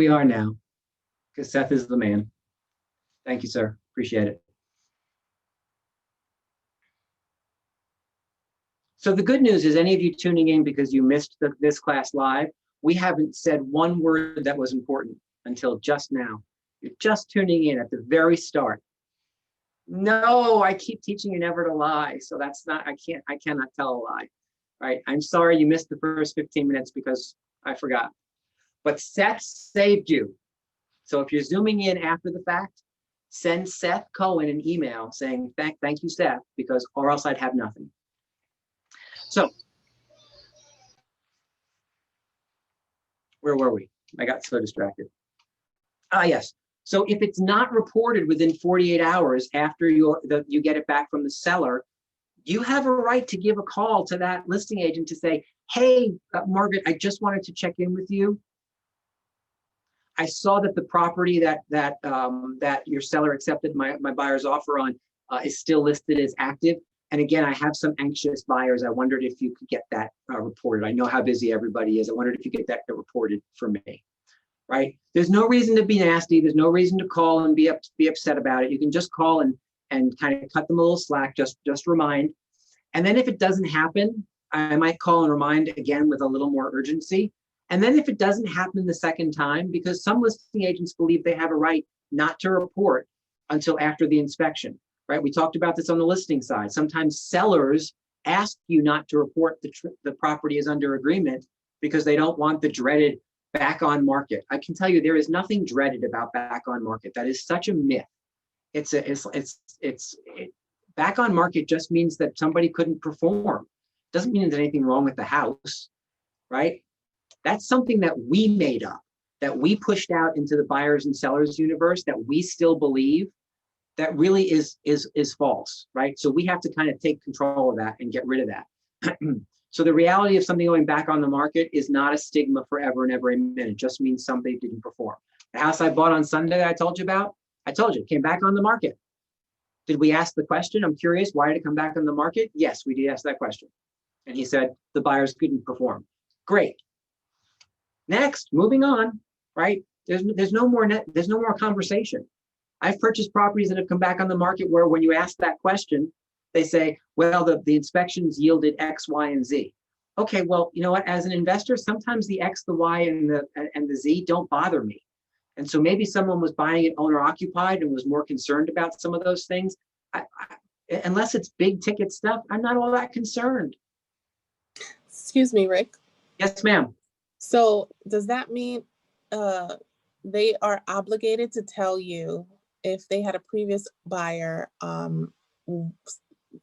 We are now, because Seth is the man. Thank you, sir. Appreciate it. So the good news is, any of you tuning in because you missed this class live, we haven't said one word that was important until just now. You're just tuning in at the very start. No, I keep teaching you never to lie. So that's not, I cannot tell a lie, right? I'm sorry you missed the first 15 minutes because I forgot. But Seth saved you. So if you're zooming in after the fact, send Seth Cohen an email saying, thank you, Seth, because or else I'd have nothing. So where were we? I got so distracted. Yes. So if it's not reported within 48 hours after you get it back from the seller, you have a right to give a call to that listing agent to say, hey, Margaret, I just wanted to check in with you. I saw that the property that your seller accepted my buyer's offer on is still listed as active. And again, I have some anxious buyers. I wondered if you could get that reported. I know how busy everybody is. I wondered if you could get that reported for me, right? There's no reason to be nasty. There's no reason to call and be upset about it. You can just call and kind of cut them a little slack, just remind. And then if it doesn't happen, I might call and remind again with a little more urgency. And then if it doesn't happen the second time, because some listing agents believe they have a right not to report until after the inspection, right? We talked about this on the listing side. Sometimes sellers ask you not to report the property is under agreement because they don't want the dreaded back on market. I can tell you there is nothing dreaded about back on market. That is such a myth. Back on market just means that somebody couldn't perform. Doesn't mean there's anything wrong with the house, right? That's something that we made up, that we pushed out into the buyers and sellers universe, that we still believe that really is false, right? So we have to kind of take control of that and get rid of that. So the reality of something going back on the market is not a stigma forever and every minute. It just means somebody didn't perform. The house I bought on Sunday that I told you about, I told you, it came back on the market. Did we ask the question? I'm curious, why did it come back on the market? Yes, we did ask that question. And he said, the buyers couldn't perform. Great. Next, moving on, right? There's no more conversation. I've purchased properties that have come back on the market where when you ask that question, they say, well, the inspections yielded X, Y, and Z. Okay, well, you know what? As an investor, sometimes the X, the Y, and the Z don't bother me. And so maybe someone was buying it owner occupied and was more concerned about some of those things. Unless it's big ticket stuff, I'm not all that concerned. Excuse me, Rick. Yes, ma'am. So does that mean they are obligated to tell you if they had a previous buyer,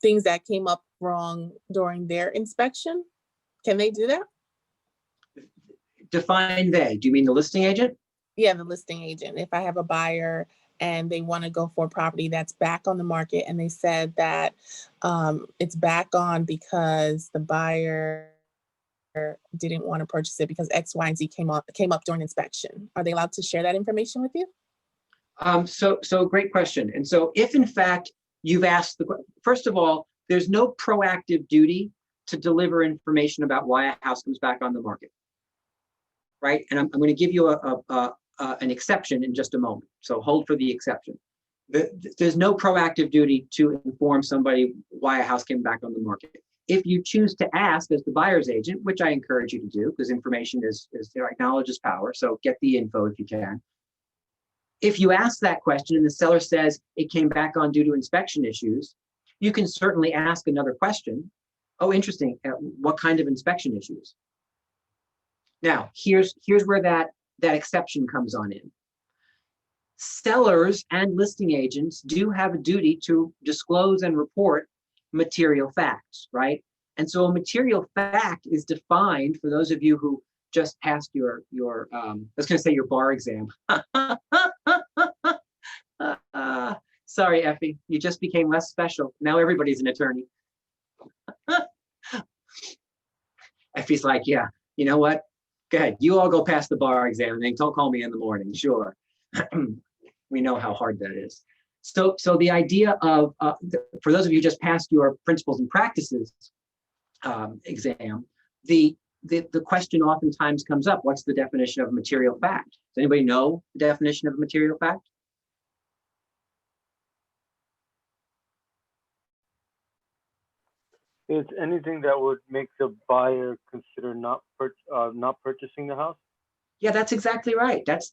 things that came up wrong during their inspection? Can they do that? Define they. Do you mean the listing agent? Yeah, the listing agent. If I have a buyer and they want to go for a property that's back on the market and they said that it's back on because the buyer didn't want to purchase it because X, Y, and Z came up during inspection. Are they allowed to share that information with you? So great question. And so if in fact you've asked first of all, there's no proactive duty to deliver information about why a house comes back on the market, right? And I'm going to give you an exception in just a moment. So hold for the exception. There's no proactive duty to inform somebody why a house came back on the market. If you choose to ask as the buyer's agent, which I encourage you to do, because information is knowledge is power, so get the info if you can. If you ask that question and the seller says it came back on due to inspection issues, you can certainly ask another question. Oh, interesting. What kind of inspection issues? Now, here's where that exception comes on in. Sellers and listing agents do have a duty to disclose and report material facts, right? And so a material fact is defined, for those of you who just passed your I was going to say your bar exam. Sorry, Effie, you just became less special. Now everybody's an attorney. Effie's like, yeah, you know what? Go ahead, you all go pass the bar exam and then don't call me in the morning, sure. We know how hard that is. So the idea of, for those of you who just passed your principles and practices exam, the the question oftentimes comes up, what's the definition of a material fact? Does anybody know the definition of a material fact? Is anything that would make the buyer consider not purchasing the house? Yeah, that's exactly right. That's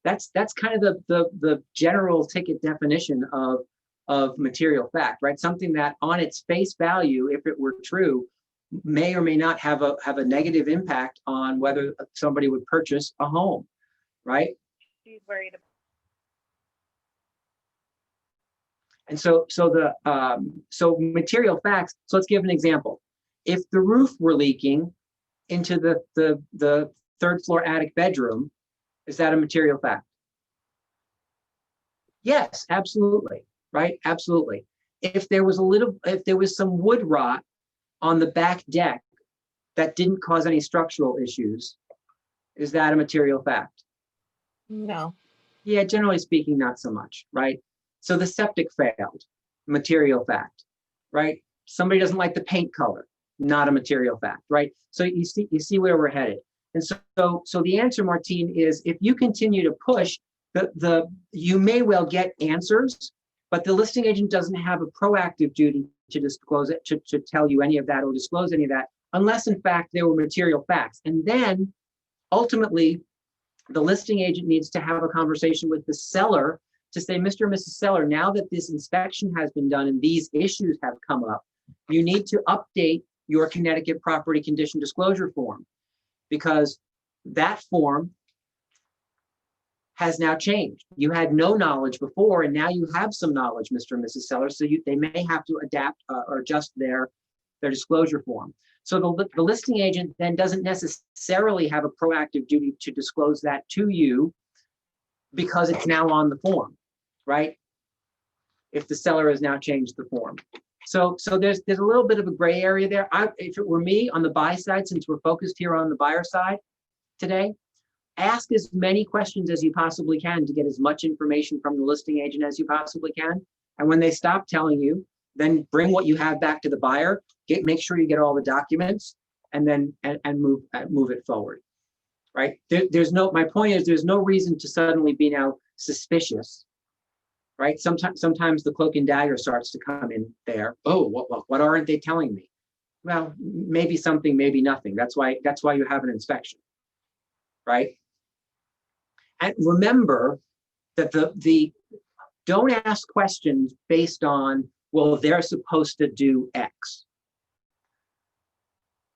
kind of the general ticket definition of material fact, right? Something that on its face value, if it were true, may or may not have a negative impact on whether somebody would purchase a home, right? She's worried about. And so material facts. So let's give an example. If the roof were leaking into the third floor attic bedroom, is that a material fact? Yes, absolutely. Right? Absolutely. If there was some wood rot on the back deck that didn't cause any structural issues, is that a material fact? No. Yeah, generally speaking, not so much, right? So the septic failed, material fact, right? Somebody doesn't like the paint color, not a material fact, right? So you see where we're headed. And so the answer, Martine, is if you continue to push, you may well get answers, but the listing agent doesn't have a proactive duty to disclose it, to tell you any of that or disclose any of that, unless in fact there were material facts. And then ultimately, the listing agent needs to have a conversation with the seller to say, Mr. and Mrs. Seller, now that this inspection has been done and these issues have come up, you need to update your Connecticut property condition disclosure form, because that form has now changed. You had no knowledge before, and now you have some knowledge, Mr. and Mrs. Seller, so they may have to adapt or adjust their disclosure form. So the listing agent then doesn't necessarily have a proactive duty to disclose that to you because it's now on the form, right? If the seller has now changed the form. So there's a little bit of a gray area there. If it were me on the buy side, since we're focused here on the buyer side today, ask as many questions as you possibly can to get as much information from the listing agent as you possibly can. And when they stop telling you, then bring what you have back to the buyer, make sure you get all the documents, and then move it forward, right? My point is there's no reason to suddenly be now suspicious, right? Sometimes the cloak and dagger starts to come in there. Oh, what aren't they telling me? Well, maybe something, maybe nothing. That's why you have an inspection, right? And remember that the don't ask questions based on, well, they're supposed to do X,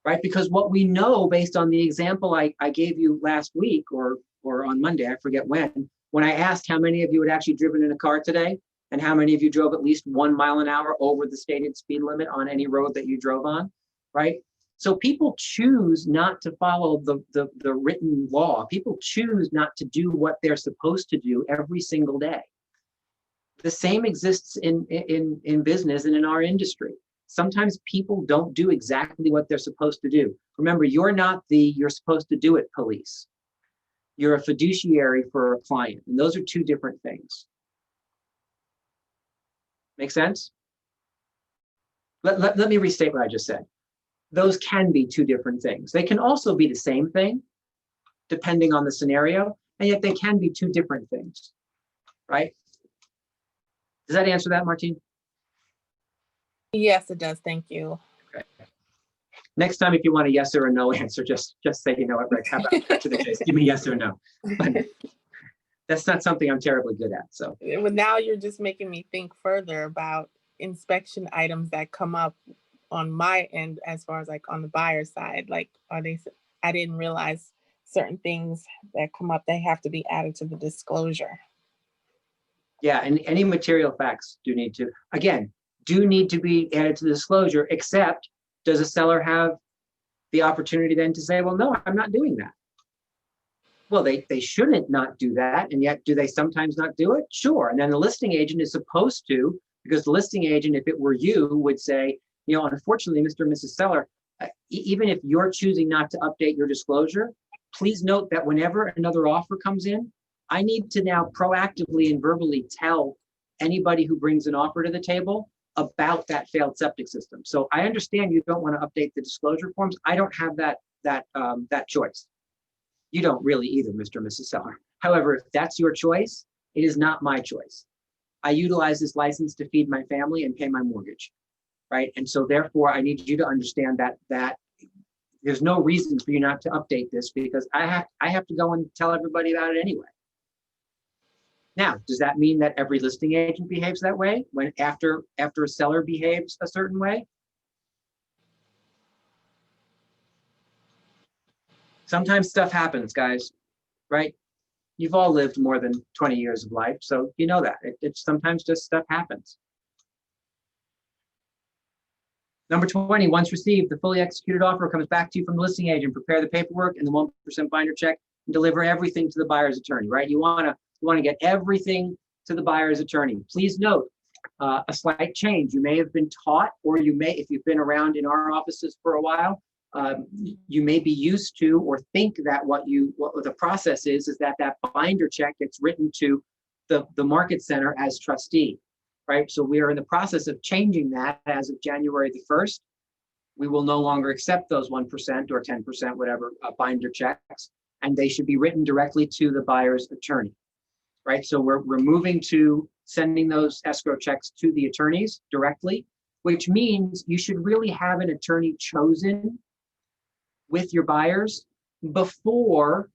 right? Because what we know based on the example I gave you last week or on Monday, I forget when I asked how many of you had actually driven in a car today and how many of you drove at least 1 mile an hour over the stated speed limit on any road that you drove on, right? So people choose not to follow the written law. People choose not to do what they're supposed to do every single day. The same exists in business and in our industry. Sometimes people don't do exactly what they're supposed to do. Remember, you're not you're supposed to do it police. You're a fiduciary for a client, and those are two different things. Make sense? Let me restate what I just said. Those can be two different things. They can also be the same thing, depending on the scenario, and yet they can be two different things, right? Does that answer that, Martine? Yes, it does. Thank you. Okay. Next time, if you want a yes or a no answer, just say, you know what, Rick, how about cut to the chase? Give me yes or no. But that's not something I'm terribly good at. So Well, now you're just making me think further about inspection items that come up on my end, as far as like on the buyer side. Like, I didn't realize certain things that come up, they have to be added to the disclosure. yeah, and any material facts do need to be added to the disclosure, except does a seller have the opportunity then to say, well, no, I'm not doing that? Well, they shouldn't not do that, and yet do they sometimes not do it? Sure. And then the listing agent is supposed to, because the listing agent, if it were you, would say, you know, unfortunately, Mr. and Mrs. Seller, even if you're choosing not to update your disclosure, please note that whenever another offer comes in, I need to now proactively and verbally tell anybody who brings an offer to the table about that failed septic system. So I understand you don't want to update the disclosure forms. I don't have that that choice. You don't really either, Mr. and Mrs. Seller. However, if that's your choice, it is not my choice. I utilize this license to feed my family and pay my mortgage, right? And so therefore, I need you to understand that there's no reason for you not to update this, because I have to go and tell everybody about it anyway. Now, does that mean that every listing agent behaves that way when after a seller behaves a certain way? Sometimes stuff happens, guys, right? You've all lived more than 20 years of life, so you know that. It's sometimes just stuff happens. Number 20, once received, the fully executed offer comes back to you from the listing agent. Prepare the paperwork and the 1% binder check and deliver everything to the buyer's attorney, right? You wanna get everything to the buyer's attorney. Please note, a slight change. You may have been taught, or you may, if you've been around in our offices for a while, you may be used to or think that what the process is that binder check gets written to the market center as trustee, right? So we are in the process of changing that as of January the 1st. We will no longer accept those 1% or 10%, whatever, binder checks, and they should be written directly to the buyer's attorney, right? So we're moving to sending those escrow checks to the attorneys directly, which means you should really have an attorney chosen with your buyers before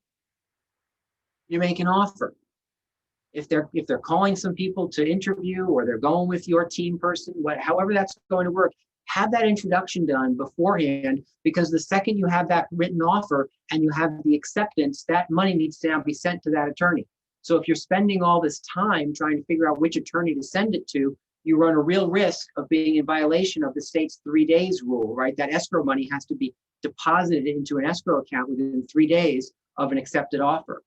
you make an offer. If they're calling some people to interview, or they're going with your team person, however that's going to work, have that introduction done beforehand, because the second you have that written offer and you have the acceptance, that money needs to now be sent to that attorney. So if you're spending all this time trying to figure out which attorney to send it to, you run a real risk of being in violation of the state's 3 days rule, right? That escrow money has to be deposited into an escrow account within 3 days of an accepted offer.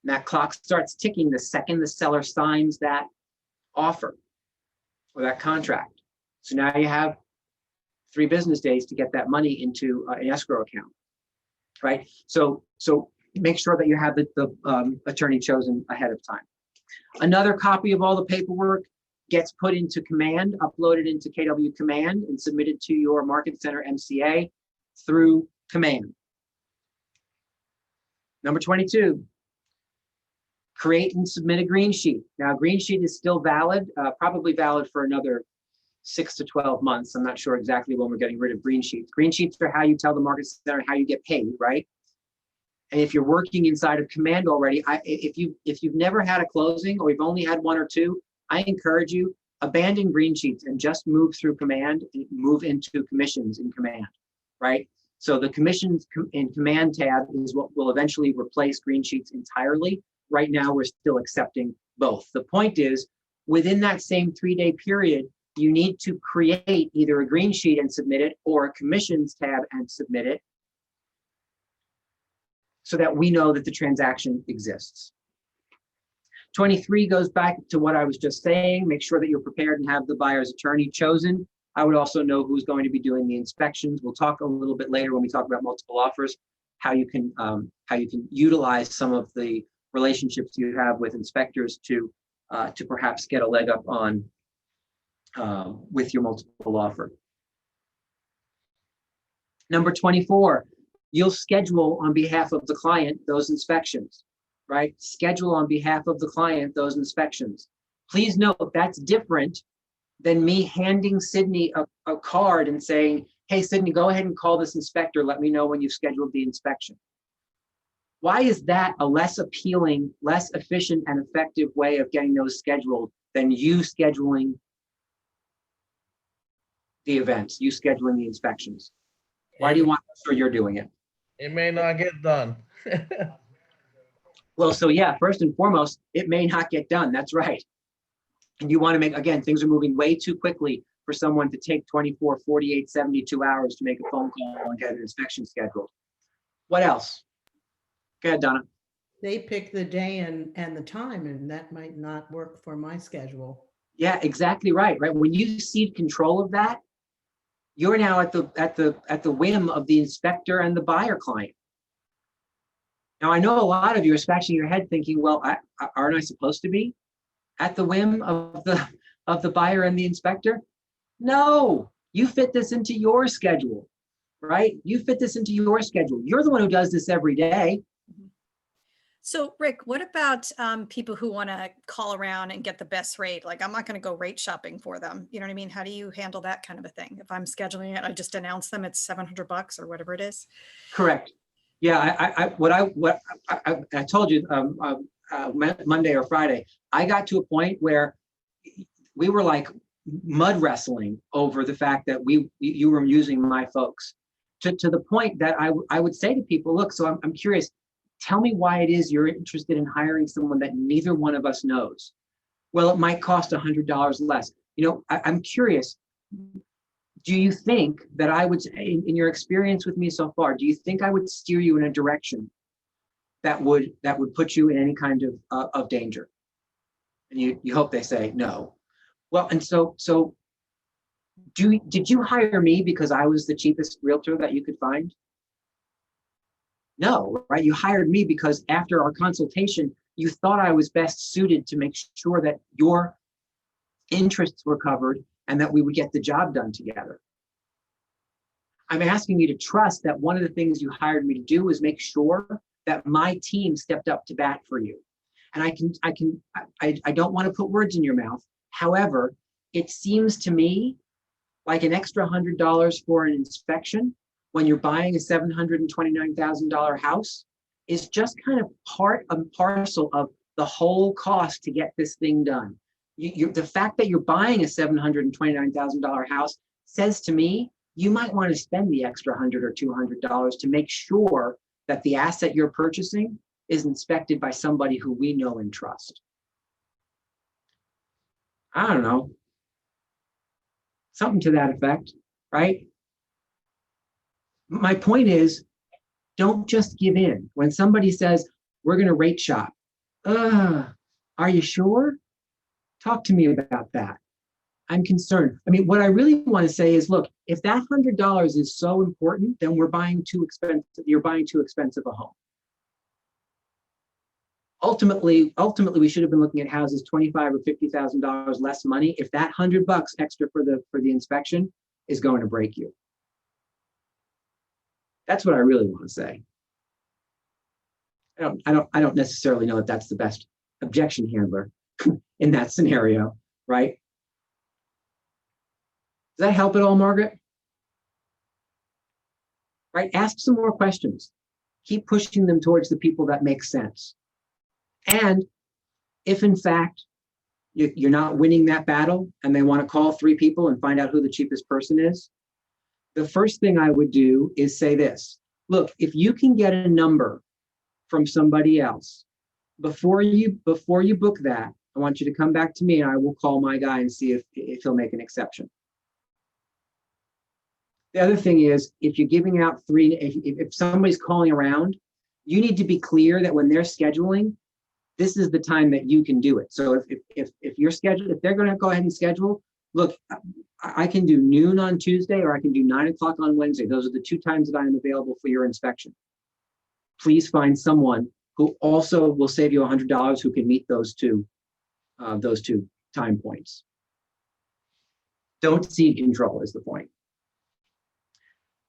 And that clock starts ticking the second the seller signs that offer or that contract. So now you have 3 business days to get that money into an escrow account, right? So make sure that you have the attorney chosen ahead of time. Another copy of all the paperwork gets put into Command, uploaded into KW Command, and submitted to your Market Center MCA through Command. Number 22, create and submit a green sheet. Now, a green sheet is still valid, probably valid for another 6 to 12 months. I'm not sure exactly when we're getting rid of green sheets. Green sheets are how you tell the Market Center how you get paid, right? And if you're working inside of Command already, if you've never had a closing, or you've only had 1 or 2, I encourage you, abandon green sheets and just move through Command and move into commissions in Command, right? So the commissions in Command tab is what will eventually replace green sheets entirely. Right now, we're still accepting both. The point is, within that same 3-day period, you need to create either a green sheet and submit it, or a commissions tab and submit it, so that we know that the transaction exists. 23 goes back to what I was just saying. Make sure that you're prepared and have the buyer's attorney chosen. I would also know who's going to be doing the inspections. We'll talk a little bit later when we talk about multiple offers, how you can utilize some of the relationships you have with inspectors to perhaps get a leg up on with your multiple offer. Number 24, you'll schedule on behalf of the client those inspections, right? Schedule on behalf of the client those inspections. Please note that's different than me handing Sydney a card and saying, hey, Sydney, go ahead and call this inspector. Let me know when you've scheduled the inspection. Why is that a less appealing, less efficient and effective way of getting those scheduled than you scheduling the events, you scheduling the inspections? Why do you want to make sure you're doing it? It may not get done. Well, so yeah, first and foremost, it may not get done. That's right. And you want to make, again, things are moving way too quickly for someone to take 24, 48, 72 hours to make a phone call and get an inspection scheduled. What else? Go ahead, Donna. They pick the day and the time, and that might not work for my schedule. Yeah, exactly right. Right. When you cede control of that, you're now at the whim of the inspector and the buyer client. Now, I know a lot of you are scratching your head thinking, well, aren't I supposed to be at the whim of the buyer and the inspector? No, you fit this into your schedule, right? You fit this into your schedule. You're the one who does this every day. So Rick, what about people who want to call around and get the best rate? Like, I'm not going to go rate shopping for them. You know what I mean? How do you handle that kind of a thing? If I'm scheduling it, I just announce them it's $700 or whatever it is. Correct. Yeah, I told you Monday or Friday, I got to a point where we were like mud wrestling over the fact that you were using my folks to the point that I would say to people, look, so I'm curious, tell me why it is you're interested in hiring someone that neither one of us knows. Well, it might cost $100 less. You know, I'm curious, do you think that I would, in your experience with me so far, do you think I would steer you in a direction that would put you in any kind of danger? And you hope they say no. Well, and so did you hire me because I was the cheapest realtor that you could find? No, right? You hired me because after our consultation, you thought I was best suited to make sure that your interests were covered and that we would get the job done together. I'm asking you to trust that one of the things you hired me to do was make sure that my team stepped up to bat for you. And I don't want to put words in your mouth. However, it seems to me like an extra $100 for an inspection when you're buying a $729,000 house is just kind of part and parcel of the whole cost to get this thing done. The fact that you're buying a $729,000 house says to me, you might want to spend the extra $100 or $200 to make sure that the asset you're purchasing is inspected by somebody who we know and trust. I don't know. Something to that effect, right? My point is, don't just give in. When somebody says, we're going to rate shop, are you sure? Talk to me about that. I'm concerned. I mean, what I really want to say is, look, if that $100 is so important, then you're buying too expensive a home. Ultimately, we should have been looking at houses $25,000 or $50,000 less money if that $100 extra for the inspection is going to break you. That's what I really want to say. I don't necessarily know that that's the best objection handler in that scenario, right? Does that help at all, Margaret? Right? Ask some more questions. Keep pushing them towards the people that make sense. And if in fact you're not winning that battle and they want to call 3 people and find out who the cheapest person is, the first thing I would do is say this. Look, if you can get a number from somebody else before you book that, I want you to come back to me and I will call my guy and see if he'll make an exception. The other thing is, if you're giving out 3, if somebody's calling around, you need to be clear that when they're scheduling, this is the time that you can do it. So if you're scheduled, if they're going to go ahead and schedule, look, I can do noon on Tuesday or I can do 9 o'clock on Wednesday. Those are the 2 times that I am available for your inspection. Please find someone who also will save you $100 who can meet those two time points. Don't cede control is the point.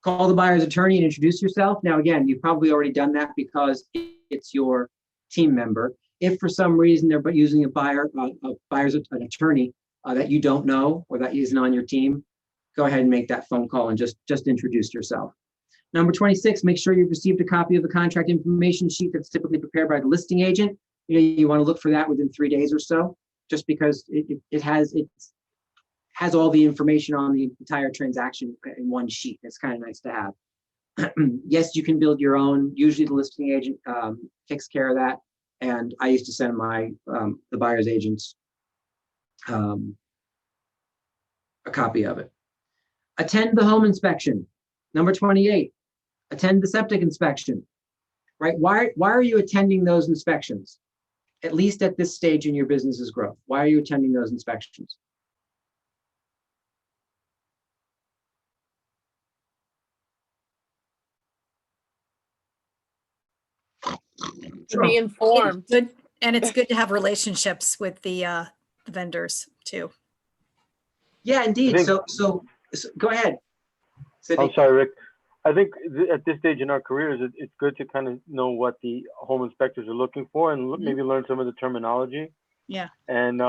Call the buyer's attorney and introduce yourself. Now, again, you've probably already done that because it's your team member. If for some reason they're using an attorney that you don't know or that isn't on your team, go ahead and make that phone call and just introduce yourself. Number 26, make sure you've received a copy of the contract information sheet that's typically prepared by the listing agent. You want to look for that within 3 days or so, just because it has all the information on the entire transaction in one sheet. It's kind of nice to have. Yes, you can build your own. Usually the listing agent takes care of that. And I used to send the buyer's agents a copy of it. Attend the home inspection. Number 28, attend the septic inspection, right? Why are you attending those inspections? At least at this stage in your business's growth. Why are you attending those inspections? To be informed. It's good, and it's good to have relationships with the vendors too. Yeah, indeed. I think- So go ahead. Sydney. I'm sorry, Rick. I think at this stage in our careers, it's good to kind of know what the home inspectors are looking for and maybe learn some of the terminology. Yeah. And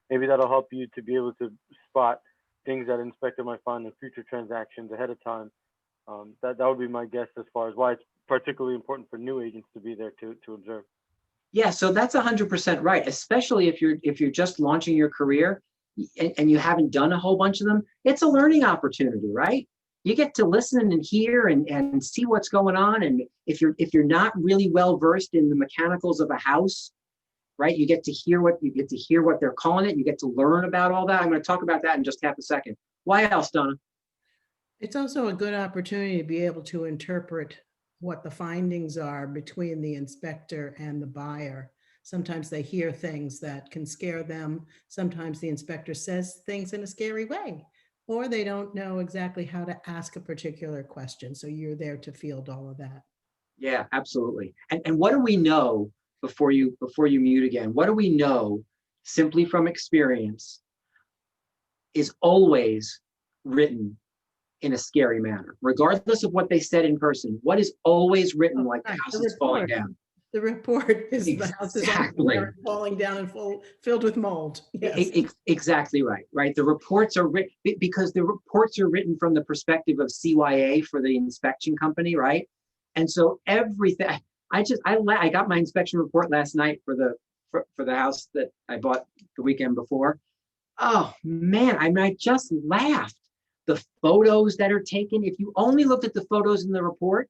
maybe that'll help you to be able to spot things that an inspector might find in future transactions ahead of time. That would be my guess as far as why it's particularly important for new agents to be there to observe. Yeah, so that's 100% right, especially if you're just launching your career and you haven't done a whole bunch of them. It's a learning opportunity, right? You get to listen and hear and see what's going on. And if you're not really well versed in the mechanicals of a house, right, you get to hear what they're calling it. You get to learn about all that. I'm going to talk about that in just half a second. Why else, Donna? It's also a good opportunity to be able to interpret what the findings are between the inspector and the buyer. Sometimes they hear things that can scare them. Sometimes the inspector says things in a scary way, or they don't know exactly how to ask a particular question. So you're there to field all of that. Yeah, absolutely. And what do we know before you mute again? What do we know simply from experience is always written in a scary manner, regardless of what they said in person? What is always written like the house is falling down? The report is the house is Exactly. falling down and filled with mold. Yes. Exactly right. The reports are written because the reports are written from the perspective of CYA for the inspection company, right? And so everything, I got my inspection report last night for the house that I bought the weekend before. Oh man, I just laughed. The photos that are taken, if you only looked at the photos in the report,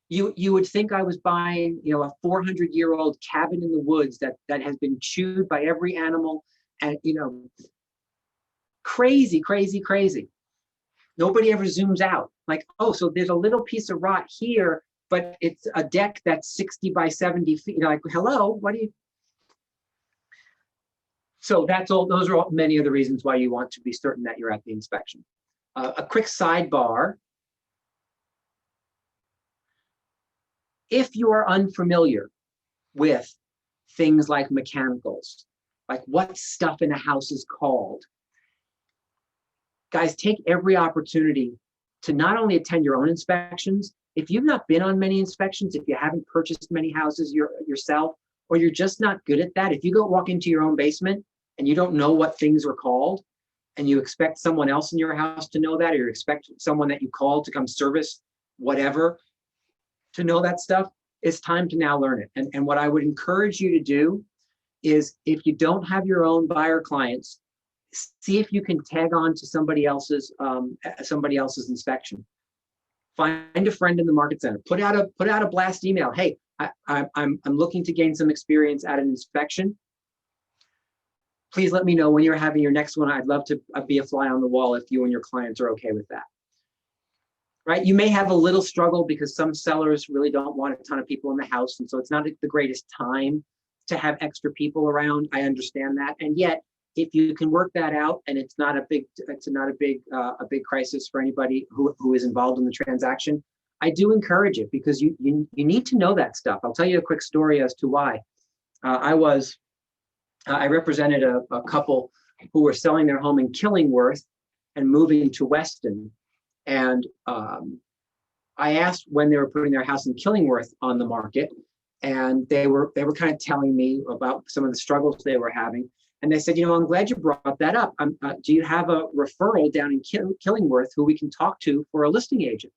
you would think I was buying, a 400-year-old cabin in the woods that has been chewed by every animal, and crazy. Nobody ever zooms out. Like, oh, so there's a little piece of rot here, but it's a deck that's 60 by 70 feet. Like, hello, what do you? So those are many of the reasons why you want to be certain that you're at the inspection. A quick sidebar. If you are unfamiliar with things like mechanicals, like what stuff in a house is called, guys, take every opportunity to not only attend your own inspections. If you've not been on many inspections, if you haven't purchased many houses yourself, or you're just not good at that, if you go walk into your own basement and you don't know what things are called, and you expect someone else in your house to know that, or you expect someone that you called to come service whatever to know that stuff, it's time to now learn it. And what I would encourage you to do is, if you don't have your own buyer clients, see if you can tag on to somebody else's inspection. Find a friend in the market center. Put out a blast email. Hey, I'm looking to gain some experience at an inspection. Please let me know when you're having your next one. I'd love to be a fly on the wall if you and your clients are okay with that. Right? You may have a little struggle because some sellers really don't want a ton of people in the house, and so it's not the greatest time to have extra people around. I understand that, and yet if you can work that out, and it's not a big crisis for anybody who is involved in the transaction, I do encourage it, because you need to know that stuff. I'll tell you a quick story as to why. I represented a couple who were selling their home in Killingworth and moving to Weston. And I asked when they were putting their house in Killingworth on the market, and they were kind of telling me about some of the struggles they were having. And they said, I'm glad you brought that up. Do you have a referral down in Killingworth who we can talk to for a listing agent?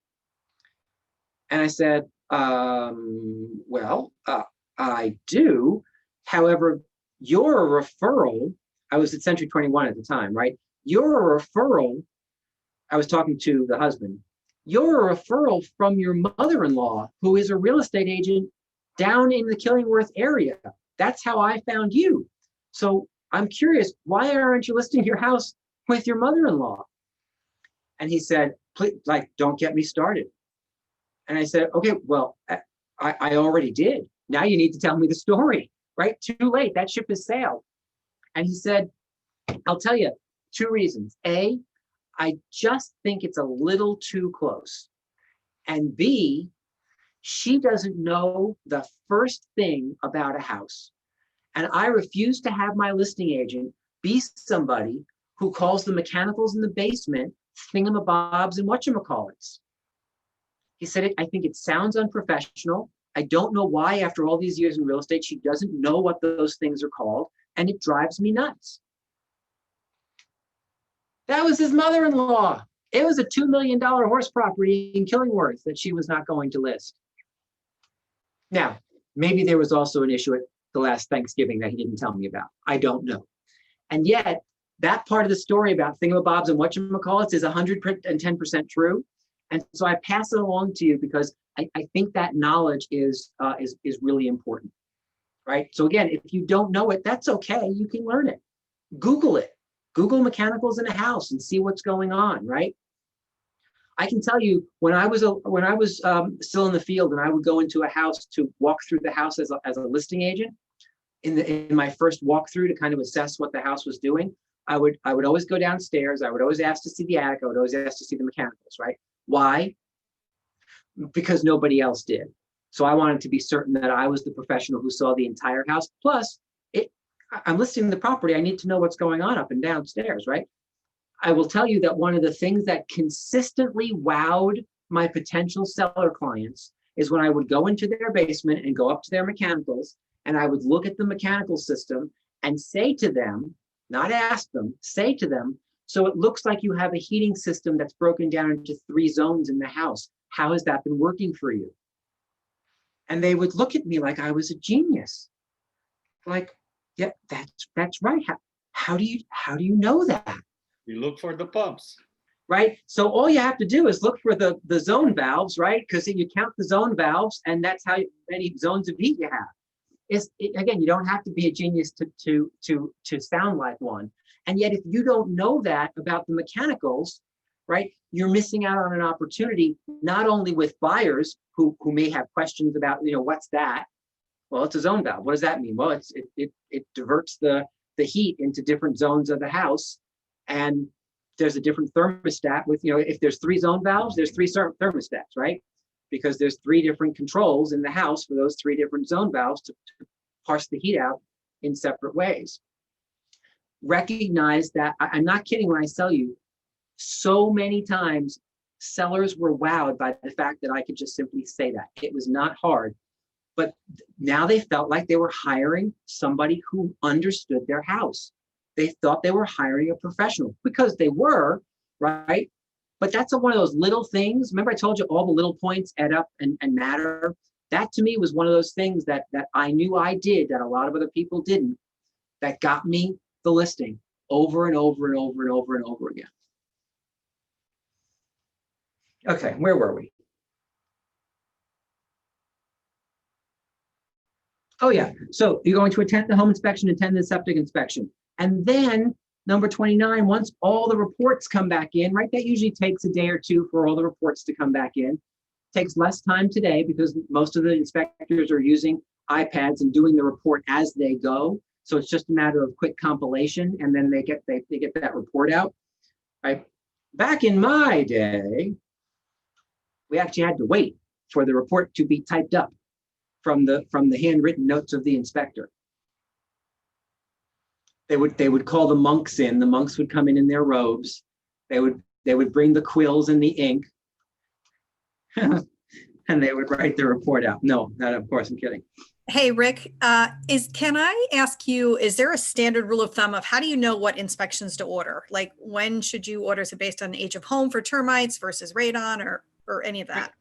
And I said, well, I do. However, you're a referral. I was at Century 21 at the time, right? You're a referral. I was talking to the husband. You're a referral from your mother-in-law, who is a real estate agent down in the Killingworth area. That's how I found you. So I'm curious, why aren't you listing your house with your mother-in-law? And he said, please, don't get me started. And I said, okay, well, I already did. Now you need to tell me the story, right? Too late, that ship has sailed. And he said, I'll tell you 2 reasons. A, I just think it's a little too close. And B, she doesn't know the first thing about a house. And I refuse to have my listing agent be somebody who calls the mechanicals in the basement thingamabobs and whatchamacallits. He said, I think it sounds unprofessional. I don't know why, after all these years in real estate, she doesn't know what those things are called, and it drives me nuts. That was his mother-in-law. It was a $2 million horse property in Killingworth that she was not going to list. Now, maybe there was also an issue at the last Thanksgiving that he didn't tell me about. I don't know. And yet, that part of the story about thingamabobs and whatchamacallits is 110% true. And so I pass it along to you because I think that knowledge is really important, right? So again, if you don't know it, that's okay. You can learn it. Google it. Google mechanicals in a house and see what's going on, right? I can tell you when I was still in the field and I would go into a house to walk through the house as a listing agent, in my first walkthrough to kind of assess what the house was doing, I would always go downstairs. I would always ask to see the attic. I would always ask to see the mechanicals, right? Why? Because nobody else did. So I wanted to be certain that I was the professional who saw the entire house. Plus, I'm listing the property. I need to know what's going on up and downstairs, right? I will tell you that one of the things that consistently wowed my potential seller clients is when I would go into their basement and go up to their mechanicals, and I would look at the mechanical system and say to them, not ask them, say to them, so it looks like you have a heating system that's broken down into 3 zones in the house. How has that been working for you? And they would look at me like I was a genius. Like, yeah, that's right. How do you know that? You look for the pumps. Right? So all you have to do is look for the zone valves, right? Because you count the zone valves, and that's how many zones of heat you have. Again, you don't have to be a genius to sound like one. And yet, if you don't know that about the mechanicals, right, you're missing out on an opportunity, not only with buyers who may have questions about, what's that? Well, it's a zone valve. What does that mean? Well, it diverts the heat into different zones of the house. And there's a different thermostat with, if there's 3 zone valves, there's 3 thermostats, right? Because there's 3 different controls in the house for those 3 different zone valves to parse the heat out in separate ways. Recognize that, I'm not kidding when I tell you, so many times sellers were wowed by the fact that I could just simply say that. It was not hard, but now they felt like they were hiring somebody who understood their house. They thought they were hiring a professional because they were, right? But that's one of those little things. Remember I told you all the little points add up and matter? That to me was one of those things that I knew I did that a lot of other people didn't, that got me the listing over and over and over and over and over again. Okay, where were we? Oh yeah, so you're going to attend the home inspection, attend the septic inspection. And then number 29, once all the reports come back in, right? That usually takes a day or 2 for all the reports to come back in. Takes less time today because most of the inspectors are using iPads and doing the report as they go. So it's just a matter of quick compilation, and then they get that report out, right? Back in my day, we actually had to wait for the report to be typed up from the handwritten notes of the inspector. They would call the monks in. The monks would come in their robes. They would bring the quills and the ink, and they would write the report out. No, not of course, I'm kidding. Hey, Rick, can I ask you, is there a standard rule of thumb of how do you know what inspections to order? Like when should you order? Is it based on the age of home for termites versus radon or any of that?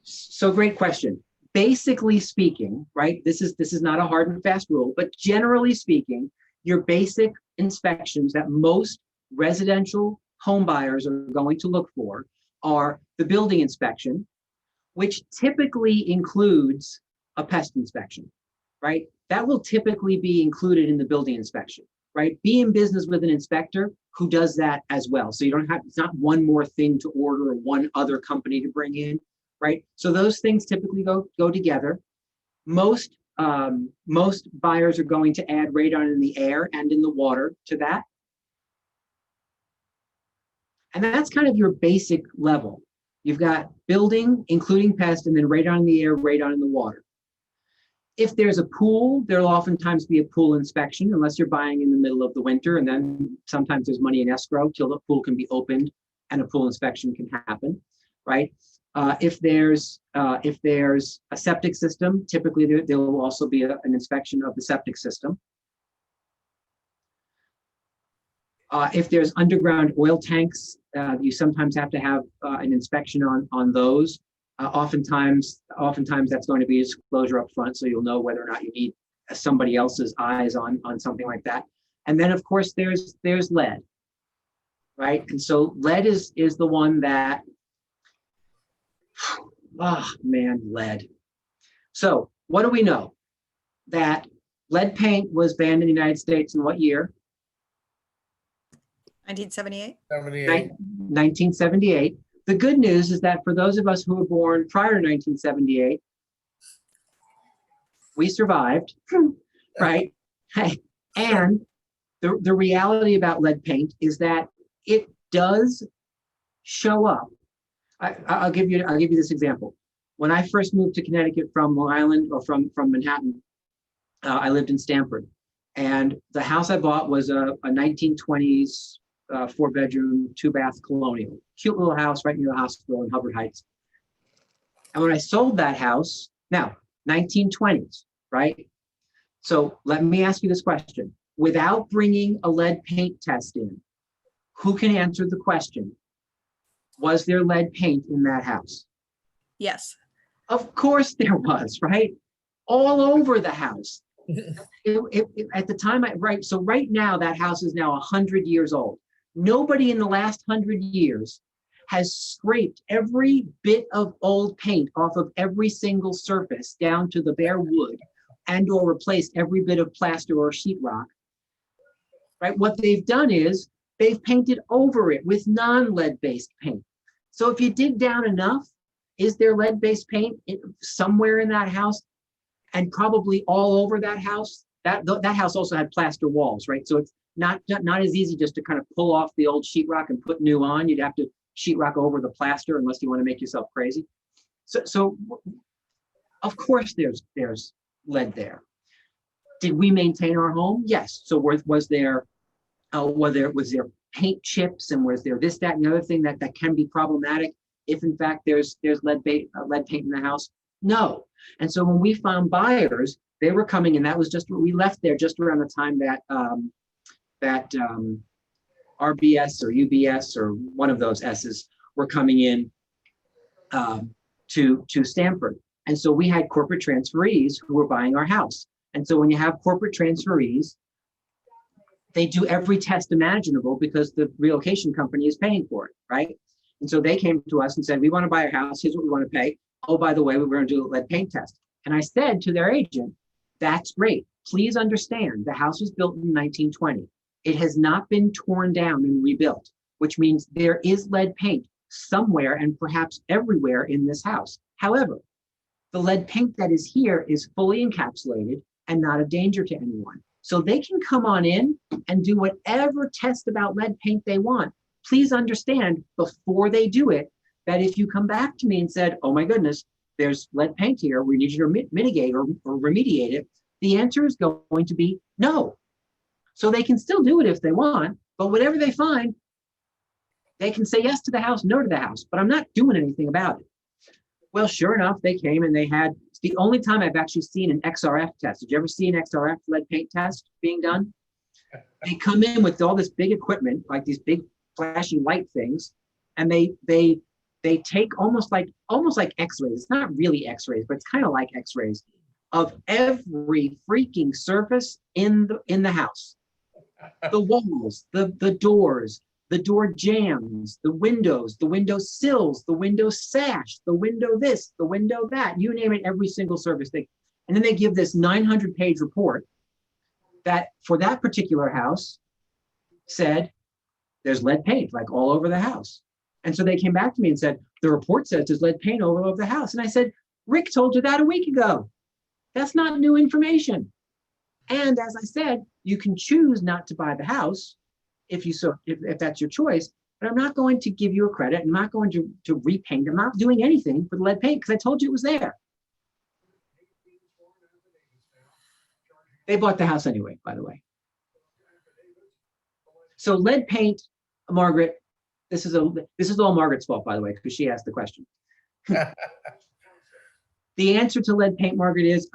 So great question. Basically speaking, right, this is not a hard and fast rule, but generally speaking, your basic inspections that most residential home buyers are going to look for are the building inspection, which typically includes a pest inspection, right? That will typically be included in the building inspection, right? Be in business with an inspector who does that as well. So you don't have, it's not one more thing to order or one other company to bring in, right? So those things typically go together. Most buyers are going to add radon in the air and in the water to that. And that's kind of your basic level. You've got building, including pest, and then radon in the air, radon in the water. If there's a pool, there'll oftentimes be a pool inspection, unless you're buying in the middle of the winter, and then sometimes there's money in escrow till the pool can be opened and a pool inspection can happen, right? If there's a septic system, typically there will also be an inspection of the septic system. If there's underground oil tanks, you sometimes have to have an inspection on those. Oftentimes that's going to be a disclosure up front, so you'll know whether or not you need somebody else's eyes on something like that. And then of course there's lead, right? And so lead is the one that, oh man, lead. So what do we know? That lead paint was banned in the United States in what year? 1978. 78. 1978. The good news is that for those of us who were born prior to 1978, we survived, right? And the reality about lead paint is that it does show up. I'll give you this example. When I first moved to Connecticut from Long Island or from Manhattan, I lived in Stamford, and the house I bought was a 1920s 4-bedroom, 2-bath colonial, cute little house right near the hospital in Hubbard Heights. And when I sold that house, now 1920s, right? So let me ask you this question: without bringing a lead paint test in, who can answer the question? Was there lead paint in that house? Yes. Of course there was, right? All over the house. At the time, so right now that house is now 100 years old. Nobody in the last 100 years has scraped every bit of old paint off of every single surface down to the bare wood and or replaced every bit of plaster or sheetrock, right? What they've done is they've painted over it with non-lead based paint. So if you dig down enough, is there lead based paint somewhere in that house? And probably all over that house. That house also had plaster walls, right? So it's not as easy just to kind of pull off the old sheetrock and put new on. You'd have to sheetrock over the plaster unless you want to make yourself crazy. So of course there's lead there. Did we maintain our home? Yes. So was there paint chips, and was there this, that, and the other thing that can be problematic if in fact there's lead paint in the house? No. And so when we found buyers, they were coming in. That was just, we left there just around the time that RBS or UBS or one of those S's were coming in to Stamford. And so we had corporate transferees who were buying our house. And so when you have corporate transferees, they do every test imaginable because the relocation company is paying for it, right? And so they came to us and said, we want to buy a house. Here's what we want to pay. Oh, by the way, we're going to do a lead paint test. And I said to their agent, that's great. Please understand, the house was built in 1920. It has not been torn down and rebuilt, which means there is lead paint somewhere and perhaps everywhere in this house. However, the lead paint that is here is fully encapsulated and not a danger to anyone. So they can come on in and do whatever test about lead paint they want. Please understand before they do it, that if you come back to me and said, oh my goodness, there's lead paint here, we need you to mitigate or remediate it, the answer is going to be no. So they can still do it if they want, but whatever they find, they can say yes to the house, no to the house, but I'm not doing anything about it. Well, sure enough, they came and they had, it's the only time I've actually seen an XRF test. Did you ever see an XRF lead paint test being done? They come in with all this big equipment, like these big flashing light things, and they take almost like x-rays. It's not really x-rays, but it's kind of like x-rays of every freaking surface in the house. The walls, the doors, the door jambs, the window sills, the window sash, the window this, the window that, you name it, every single surface thing. And then they give this 900-page report that for that particular house said there's lead paint like all over the house. And so they came back to me and said, the report says there's lead paint all over the house. And I said, Rick told you that a week ago. That's not new information. And as I said, you can choose not to buy the house if that's your choice, but I'm not going to give you a credit. I'm not going to repaint. I'm not doing anything for the lead paint because I told you it was there. They bought the house anyway, by the way. So lead paint, Margaret, this is all Margaret's fault, by the way, because she asked the question. The answer to lead paint, Margaret, is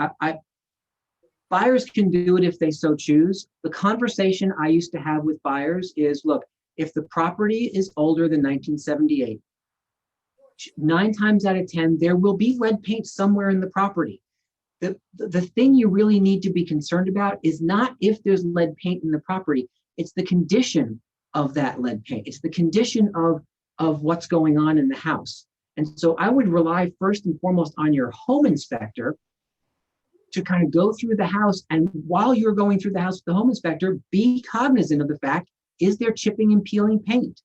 buyers can do it if they so choose. The conversation I used to have with buyers is, look, if the property is older than 1978, 9 times out of 10, there will be lead paint somewhere in the property. The thing you really need to be concerned about is not if there's lead paint in the property, it's the condition of that lead paint. It's the condition of what's going on in the house. And so I would rely first and foremost on your home inspector to kind of go through the house. And while you're going through the house with the home inspector, be cognizant of the fact, is there chipping and peeling paint?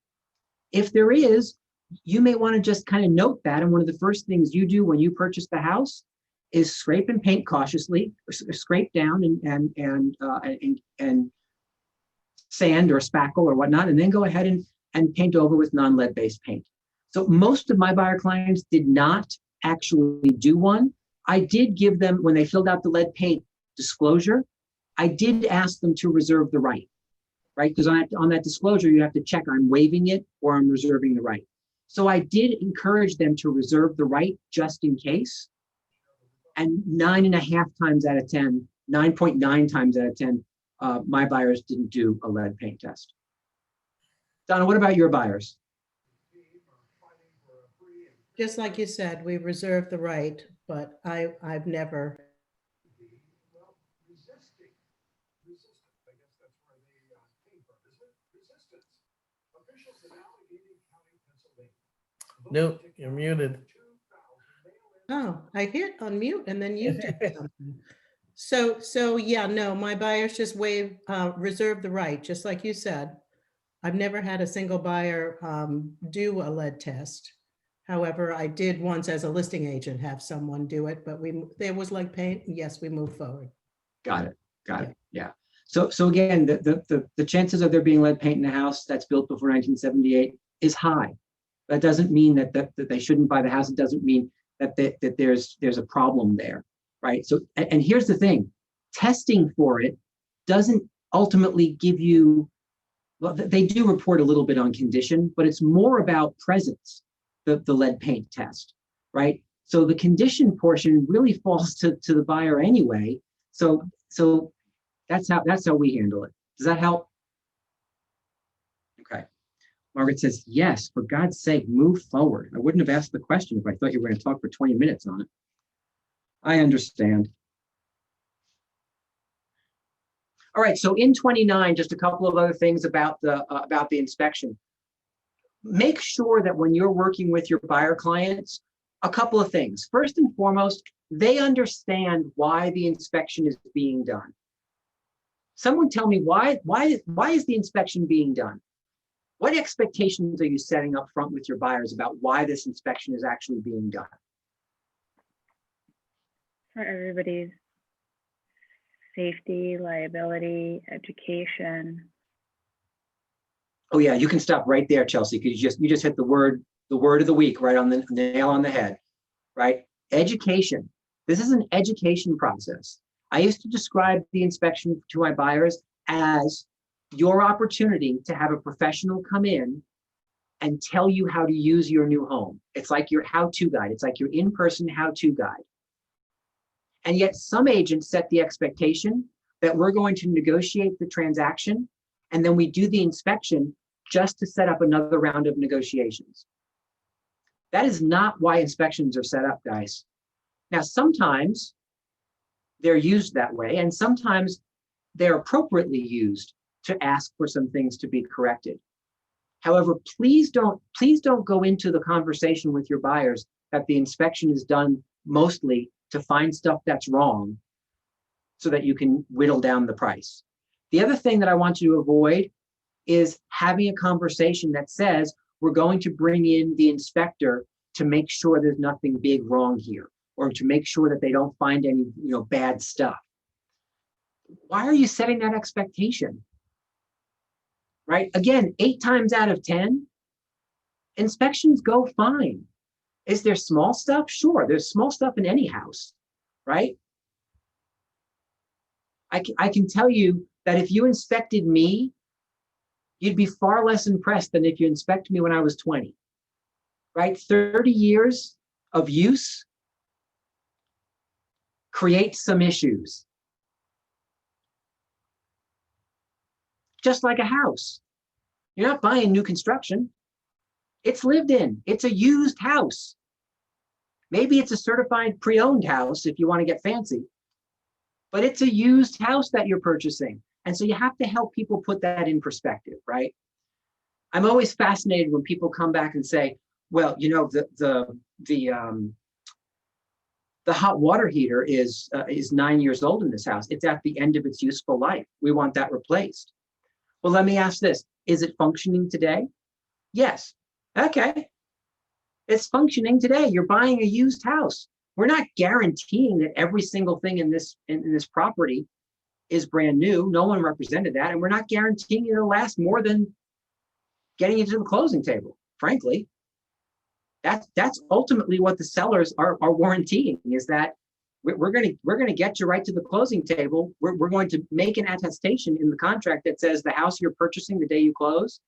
If there is, you may want to just kind of note that. And one of the first things you do when you purchase the house is scrape and paint cautiously, or scrape down and sand or spackle or whatnot, and then go ahead and paint over with non-lead based paint. So most of my buyer clients did not actually do one. I did give them, when they filled out the lead paint disclosure, I did ask them to reserve the right? Because on that disclosure, you have to check, I'm waiving it or I'm reserving the right. So I did encourage them to reserve the right just in case. And 9.5 times out of 10, 9.9 times out of 10, my buyers didn't do a lead paint test. Donna, what about your buyers? Just like you said, we reserve the right, but I've never. Nope, you're muted. Oh, I hit unmute and then you did something. So yeah, no, my buyers just reserve the right, just like you said. I've never had a single buyer do a lead test. However, I did once as a listing agent have someone do it, but there was lead paint. Yes, we moved forward. Got it. Yeah. So again, the chances of there being lead paint in a house that's built before 1978 is high. That doesn't mean that they shouldn't buy the house. It doesn't mean that there's a problem there, right? So, and here's the thing, testing for it doesn't ultimately give you, well, they do report a little bit on condition, but it's more about presence, the lead paint test, right? So the condition portion really falls to the buyer anyway. So that's how we handle it. Does that help? Okay. Margaret says, yes, for God's sake, move forward. I wouldn't have asked the question if I thought you were going to talk for 20 minutes on it. I understand. All right, so in 29, just a couple of other things about the inspection. Make sure that when you're working with your buyer clients, a couple of things. First and foremost, they understand why the inspection is being done. Someone tell me why is the inspection being done? What expectations are you setting up front with your buyers about why this inspection is actually being done? For everybody's safety, liability, education. Oh yeah, you can stop right there, Chelsea, because you just hit the word of the week, right on the nail on the head, right? Education. This is an education process. I used to describe the inspection to my buyers as your opportunity to have a professional come in and tell you how to use your new home. It's like your how-to guide. It's like your in-person how-to guide. And yet some agents set the expectation that we're going to negotiate the transaction and then we do the inspection just to set up another round of negotiations. That is not why inspections are set up, guys. Now, sometimes they're used that way, and sometimes they're appropriately used to ask for some things to be corrected. However, please don't go into the conversation with your buyers that the inspection is done mostly to find stuff that's wrong so that you can whittle down the price. The other thing that I want you to avoid is having a conversation that says, we're going to bring in the inspector to make sure there's nothing big wrong here, or to make sure that they don't find any bad stuff. Why are you setting that expectation? Right? Again, 8 times out of 10, inspections go fine. Is there small stuff? Sure, there's small stuff in any house, right? I can tell you that if you inspected me, you'd be far less impressed than if you inspected me when I was 20, right? 30 years of use creates some issues. Just like a house. You're not buying new construction. It's lived in. It's a used house. Maybe it's a certified pre-owned house if you want to get fancy, but it's a used house that you're purchasing. And so you have to help people put that in perspective, right? I'm always fascinated when people come back and say, well, you know, the hot water heater is 9 years old in this house. It's at the end of its useful life. We want that replaced. Well, let me ask this. Is it functioning today? Yes. Okay. It's functioning today. You're buying a used house. We're not guaranteeing that every single thing in this property is brand new. No one represented that. And we're not guaranteeing it'll last more than getting you to the closing table, frankly. That's ultimately what the sellers are warrantying, is that we're going to get you right to the closing table. We're going to make an attestation in the contract that says the house you're purchasing the day you close,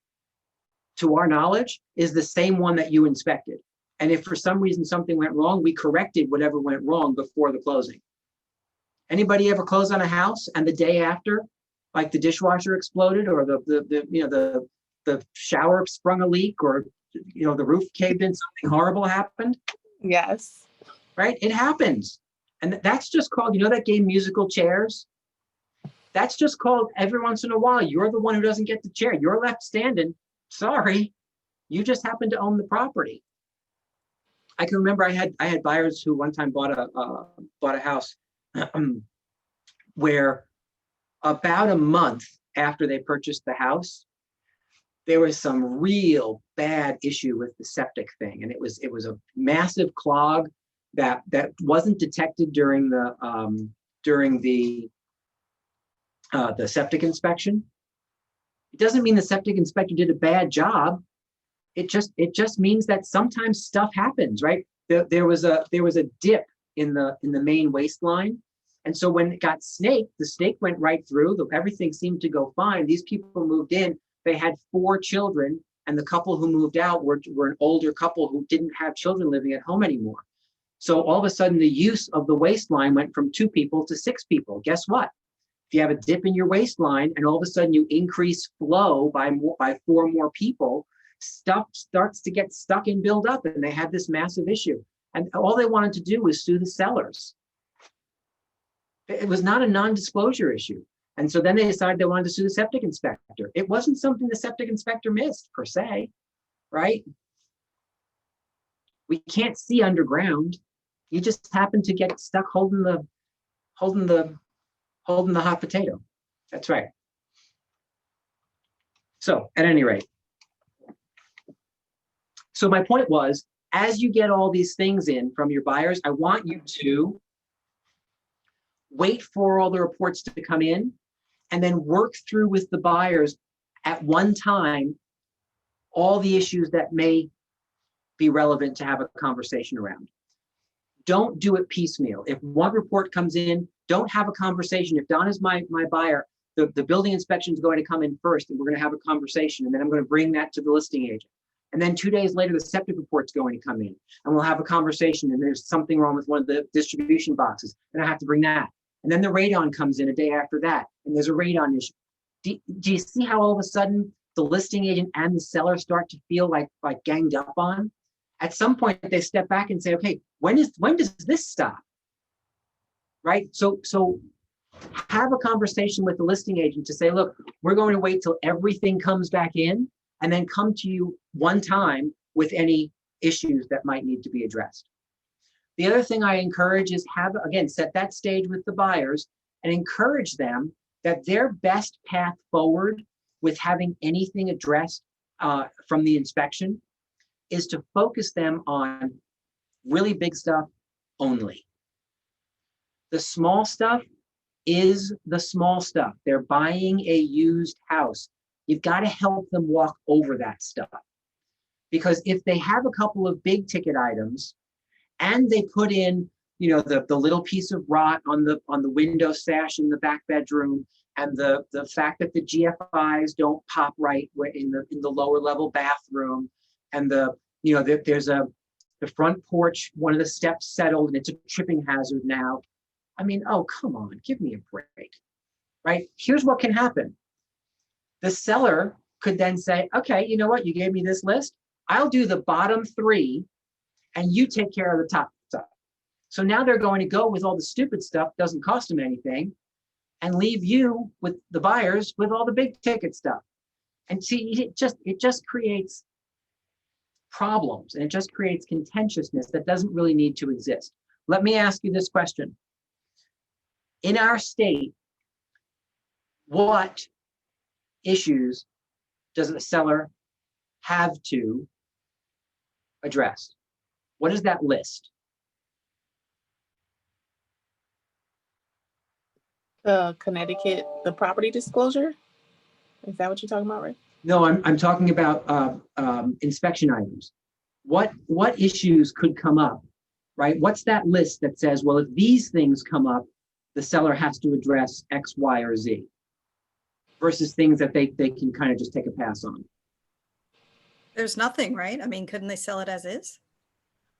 to our knowledge, is the same one that you inspected. And if for some reason something went wrong, we corrected whatever went wrong before the closing. Anybody ever close on a house and the day after, like the dishwasher exploded, or the shower sprung a leak, or the roof caved in, something horrible happened? Yes. Right? It happens. And that's just called, that game Musical Chairs? That's just called every once in a while, you're the one who doesn't get the chair. You're left standing. Sorry. You just happen to own the property. I can remember I had buyers who one time bought a house where about a month after they purchased the house, there was some real bad issue with the septic thing. And it was a massive clog that wasn't detected during the septic inspection. It doesn't mean the septic inspector did a bad job. It just means that sometimes stuff happens, right? There was a dip in the main waistline. And so when it got snaked, the snake went right through. Everything seemed to go fine. These people moved in. They had 4 children, and the couple who moved out were an older couple who didn't have children living at home anymore. So all of a sudden, the use of the waistline went from 2 people to 6 people. Guess what? If you have a dip in your waistline and all of a sudden you increase flow by 4 more people, stuff starts to get stuck and build up, and they had this massive issue. And all they wanted to do was sue the sellers. It was not a non-disclosure issue. And so then they decided they wanted to sue the septic inspector. It wasn't something the septic inspector missed per se, right? We can't see underground. You just happen to get stuck holding the hot potato. That's right. So at any rate, so my point was, as you get all these things in from your buyers, I want you to wait for all the reports to come in and then work through with the buyers at one time all the issues that may be relevant to have a conversation around. Don't do it piecemeal. If one report comes in, don't have a conversation. If Don is my buyer, the building inspection is going to come in first, and we're going to have a conversation, and then I'm going to bring that to the listing agent. And then 2 days later, the septic report's going to come in, and we'll have a conversation, and there's something wrong with one of the distribution boxes, and I have to bring that. And then the radon comes in a day after that, and there's a radon issue. Do you see how all of a sudden the listing agent and the seller start to feel like ganged up on? At some point, they step back and say, okay, when does this stop? Right? So have a conversation with the listing agent to say, look, we're going to wait till everything comes back in and then come to you one time with any issues that might need to be addressed. The other thing I encourage is set that stage with the buyers and encourage them that their best path forward with having anything addressed from the inspection is to focus them on really big stuff only. The small stuff is the small stuff. They're buying a used house. You've got to help them walk over that stuff. Because if they have a couple of big ticket items and they put in, the little piece of rot on the window sash in the back bedroom, and the fact that the GFIs don't pop right in the lower level bathroom, and there's a the front porch, one of the steps settled and it's a tripping hazard now. I mean, oh, come on, give me a break, right? Here's what can happen. The seller could then say, okay, you know what? You gave me this list. I'll do the bottom 3 and you take care of the top stuff. So now they're going to go with all the stupid stuff, doesn't cost them anything, and leave you with the buyers with all the big ticket stuff. And see, it just creates problems, and it just creates contentiousness that doesn't really need to exist. Let me ask you this question. In our state, what issues does a seller have to address? What is that list? Connecticut, the property disclosure? Is that what you're talking about, right? No, I'm talking about inspection items. What issues could come up, right? What's that list that says, well, if these things come up, the seller has to address X, Y, or Z, versus things that they can kind of just take a pass on? There's nothing, right? I mean, couldn't they sell it as is?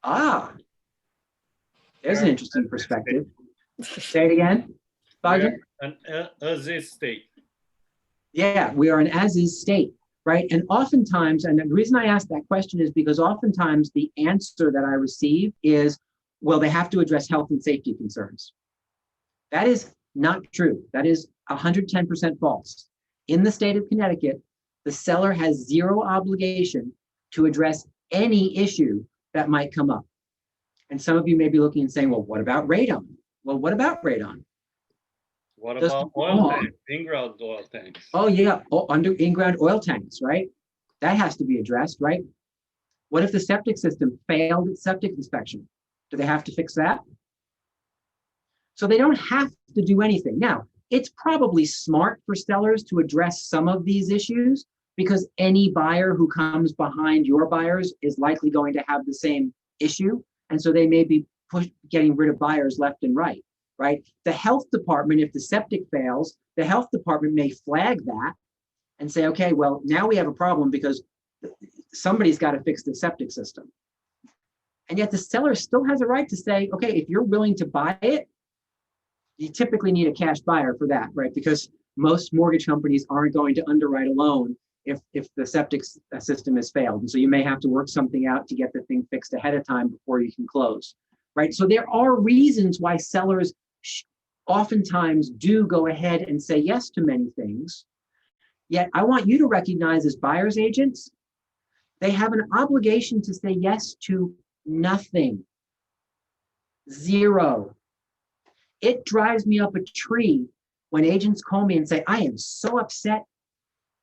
Ah, there's an interesting perspective. Say it again, Bajan? An as-is state. Yeah, we are an as-is state, right? And oftentimes, and the reason I ask that question is because oftentimes the answer that I receive is, well, they have to address health and safety concerns. That is not true. That is 110% false. In the state of Connecticut, the seller has zero obligation to address any issue that might come up. And some of you may be looking and saying, well, what about radon? Well, what about radon? What Just about oil wrong. tanks, in-ground oil tanks? Oh yeah, under in-ground oil tanks, right? That has to be addressed, right? What if the septic system failed its septic inspection? Do they have to fix that? So they don't have to do anything. Now, it's probably smart for sellers to address some of these issues because any buyer who comes behind your buyers is likely going to have the same issue. And so they may be getting rid of buyers left and right. Right? The health department, if the septic fails, the health department may flag that and say, okay, well, now we have a problem because somebody's got to fix the septic system. And yet the seller still has a right to say, okay, if you're willing to buy it, you typically need a cash buyer for that, right? Because most mortgage companies aren't going to underwrite a loan if the septic system has failed. And so you may have to work something out to get the thing fixed ahead of time before you can close, right? So there are reasons why sellers oftentimes do go ahead and say yes to many things. Yet I want you to recognize as buyer's agents, they have an obligation to say yes to nothing. Zero. It drives me up a tree when agents call me and say, I am so upset.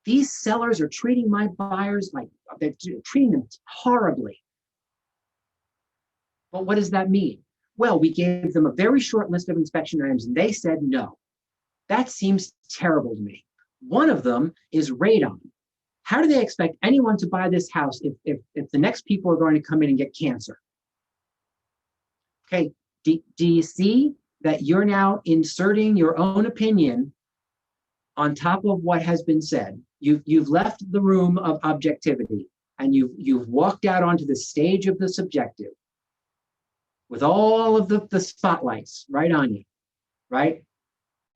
These sellers are treating my buyers like they're treating them horribly. But what does that mean? Well, we gave them a very short list of inspection items and they said no. That seems terrible to me. One of them is radon. How do they expect anyone to buy this house if the next people are going to come in and get cancer? Okay, do you see that you're now inserting your own opinion on top of what has been said? You've left the room of objectivity and you've walked out onto the stage of the subjective with all of the spotlights right on you, right?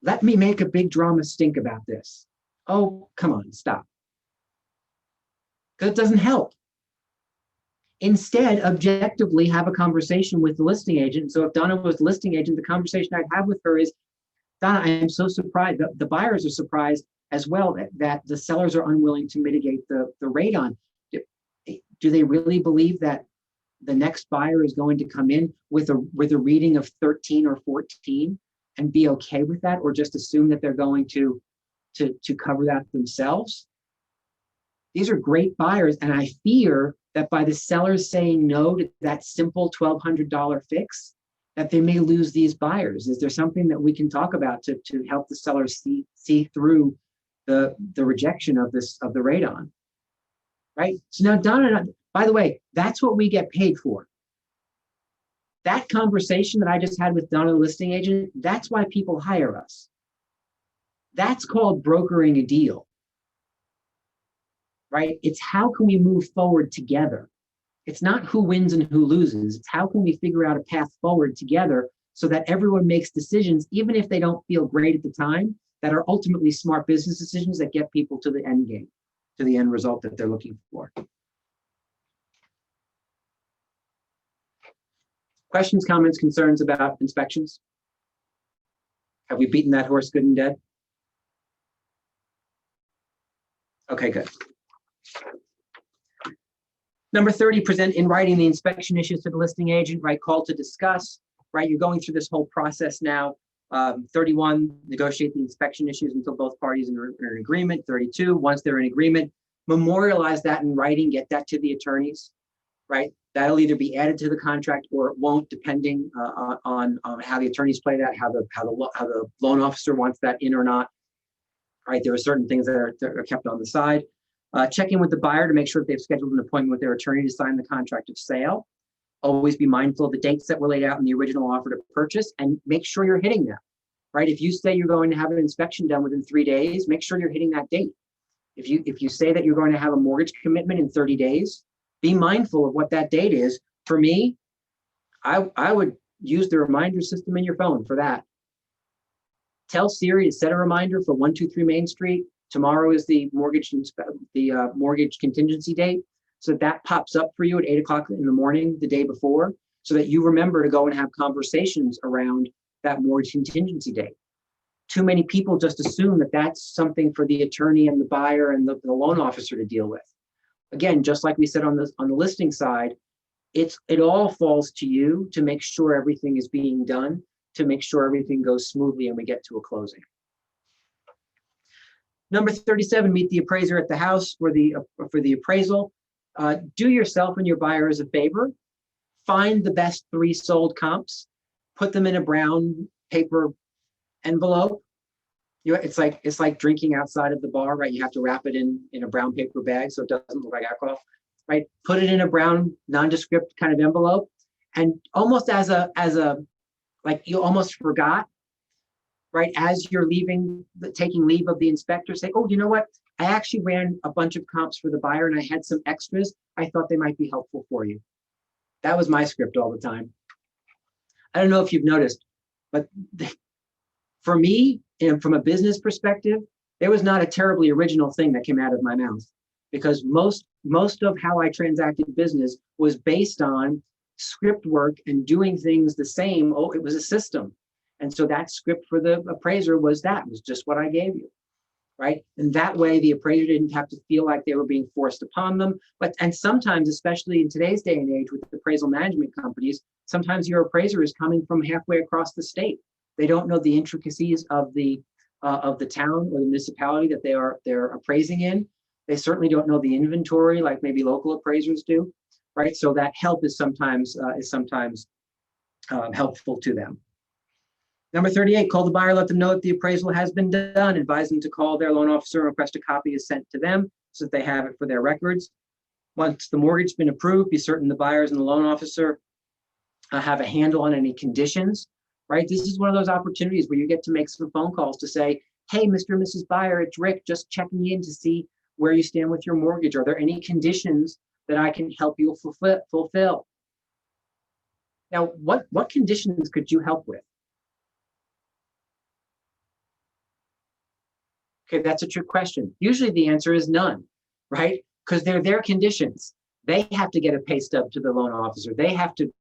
Let me make a big drama stink about this. Oh, come on, stop. Because it doesn't help. Instead, objectively have a conversation with the listing agent. So if Donna was the listing agent, the conversation I'd have with her is, Donna, I am so surprised. The buyers are surprised as well that the sellers are unwilling to mitigate the radon. Do they really believe that the next buyer is going to come in with a reading of 13 or 14 and be okay with that, or just assume that they're going to cover that themselves? These are great buyers, and I fear that by the sellers saying no to that simple $1,200 fix, that they may lose these buyers. Is there something that we can talk about to help the sellers see through the rejection of the radon? Right? So now, Donna, by the way, that's what we get paid for. That conversation that I just had with Donna, the listing agent, that's why people hire us. That's called brokering a deal. Right? It's how can we move forward together? It's not who wins and who loses. It's how can we figure out a path forward together so that everyone makes decisions, even if they don't feel great at the time, that are ultimately smart business decisions that get people to the end game, to the end result that they're looking for. Questions, comments, concerns about inspections? Have we beaten that horse good and dead? Okay, good. Number 30, present in writing the inspection issues to the listing agent, right? Call to discuss, right? You're going through this whole process now. 31, negotiate the inspection issues until both parties are in agreement. 32, once they're in agreement, memorialize that in writing, get that to the attorneys, right? That'll either be added to the contract or it won't, depending on how the attorneys play that, how the loan officer wants that in or not. Right? There are certain things that are kept on the side. Check in with the buyer to make sure that they've scheduled an appointment with their attorney to sign the contract of sale. Always be mindful of the dates that were laid out in the original offer to purchase and make sure you're hitting them, right? If you say you're going to have an inspection done within 3 days, make sure you're hitting that date. If you say that you're going to have a mortgage commitment in 30 days, be mindful of what that date is. For me, I would use the reminder system in your phone for that. Tell Siri to set a reminder for 123 Main Street. Tomorrow is the mortgage contingency date. So that pops up for you at 8 o'clock in the morning the day before, so that you remember to go and have conversations around that mortgage contingency date. Too many people just assume that that's something for the attorney and the buyer and the loan officer to deal with. Again, just like we said on the listing side, it all falls to you to make sure everything is being done, to make sure everything goes smoothly and we get to a closing. Number 37, meet the appraiser at the house for the appraisal. Do yourself and your buyers a favor. Find the best 3 sold comps, put them in a brown paper envelope. It's like drinking outside of the bar, right? You have to wrap it in a brown paper bag so it doesn't look like alcohol, right? Put it in a brown nondescript kind of envelope, and almost as a like you almost forgot, right? As you're taking leave of the inspector, say, oh, you know what? I actually ran a bunch of comps for the buyer and I had some extras. I thought they might be helpful for you. That was my script all the time. I don't know if you've noticed, but for me, from a business perspective, there was not a terribly original thing that came out of my mouth, because most of how I transacted business was based on script work and doing things the same. Oh, it was a system. And so that script for the appraiser was just what I gave you, right? And that way the appraiser didn't have to feel like they were being forced upon them. And sometimes, especially in today's day and age with appraisal management companies, sometimes your appraiser is coming from halfway across the state. They don't know the intricacies of the town or the municipality that they're appraising in. They certainly don't know the inventory like maybe local appraisers do, right? So that help is sometimes helpful to them. Number 38, call the buyer, let them know that the appraisal has been done. Advise them to call their loan officer and request a copy is sent to them so that they have it for their records. Once the mortgage has been approved, be certain the buyers and the loan officer have a handle on any conditions, right? This is one of those opportunities where you get to make some phone calls to say, hey, Mr. and Mrs. Buyer, it's Rick, just checking in to see where you stand with your mortgage. Are there any conditions that I can help you fulfill? Now, what conditions could you help with? Okay, that's a trick question. Usually the answer is none, right? Because they're their conditions. They have to get a pay stub to the loan officer. They have to,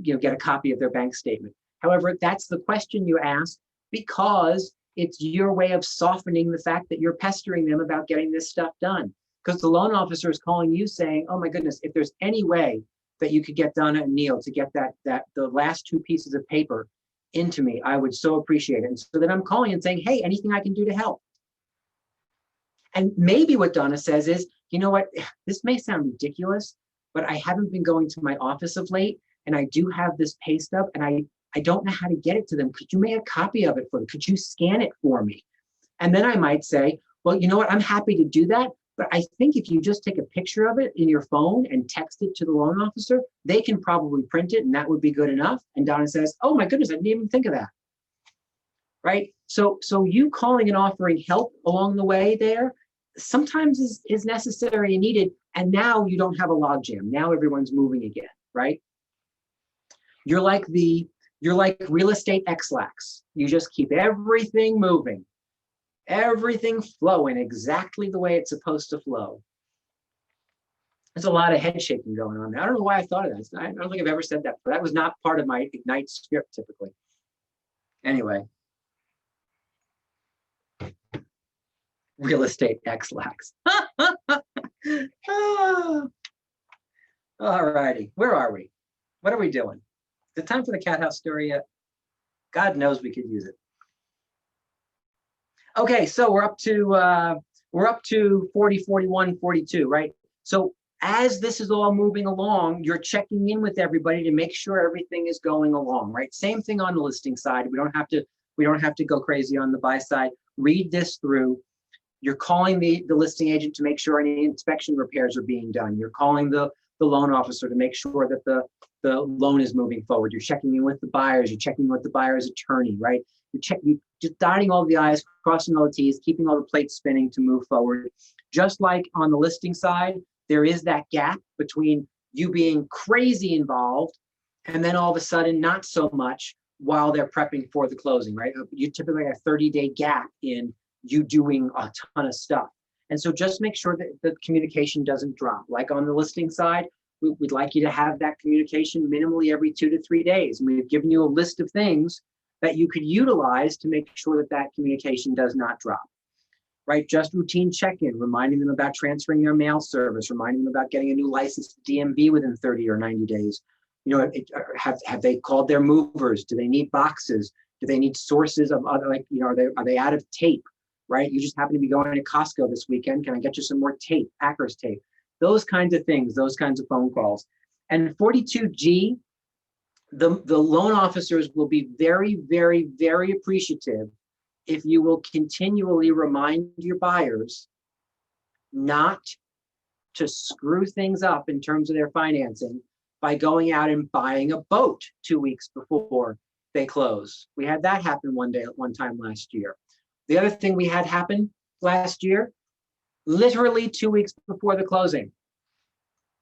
get a copy of their bank statement. However, that's the question you ask because it's your way of softening the fact that you're pestering them about getting this stuff done. Because the loan officer is calling you saying, oh my goodness, if there's any way that you could get Donna and Neil to get the last 2 pieces of paper into me, I would so appreciate it. And so then I'm calling and saying, hey, anything I can do to help? And maybe what Donna says is, you know what, this may sound ridiculous, but I haven't been going to my office of late, and I do have this pay stub, and I don't know how to get it to them. Could you make a copy of it for them? Could you scan it for me? And then I might say, well, you know what, I'm happy to do that, but I think if you just take a picture of it in your phone and text it to the loan officer, they can probably print it, and that would be good enough. And Donna says, oh my goodness, I didn't even think of that. Right? So you calling and offering help along the way there sometimes is necessary and needed, And now you don't have a logjam. Now everyone's moving again, right? You're like real estate X-lax. You just keep everything moving, everything flowing exactly the way it's supposed to flow. There's a lot of head shaking going on there. I don't know why I thought of that. I don't think I've ever said that, but that was not part of my Ignite script typically. Anyway. Real estate X-lax. All righty, where are we? What are we doing? Is it time for the cat house story yet? God knows we could use it. Okay, so we're up to 40, 41, 42, right? So as this is all moving along, you're checking in with everybody to make sure everything is going along, right? Same thing on the listing side. We don't have to go crazy on the buy side. Read this through. You're calling the listing agent to make sure any inspection repairs are being done. You're calling the loan officer to make sure that the loan is moving forward. You're checking in with the buyers. You're checking in with the buyer's attorney, right? You're just dotting all the I's, crossing all the T's, keeping all the plates spinning to move forward. Just like on the listing side, there is that gap between you being crazy involved and then all of a sudden not so much while they're prepping for the closing, right? You typically have a 30-day gap in you doing a ton of stuff. And so just make sure that the communication doesn't drop. Like on the listing side, we'd like you to have that communication minimally every 2 to 3 days. And we've given you a list of things that you could utilize to make sure that that communication does not drop, right? Just routine check-in, reminding them about transferring their mail service, reminding them about getting a new license to DMV within 30 or 90 days. You know, have they called their movers? Do they need boxes? Do they need sources of other, like, you know, are they out of tape? Right? You just happen to be going to Costco this weekend. Can I get you some more tape, Packers tape? Those kinds of things, those kinds of phone calls. And 42G, the loan officers will be very, very, very appreciative if you will continually remind your buyers not to screw things up in terms of their financing by going out and buying a boat 2 weeks before they close. We had that happen one time last year. The other thing we had happen last year, literally 2 weeks before the closing,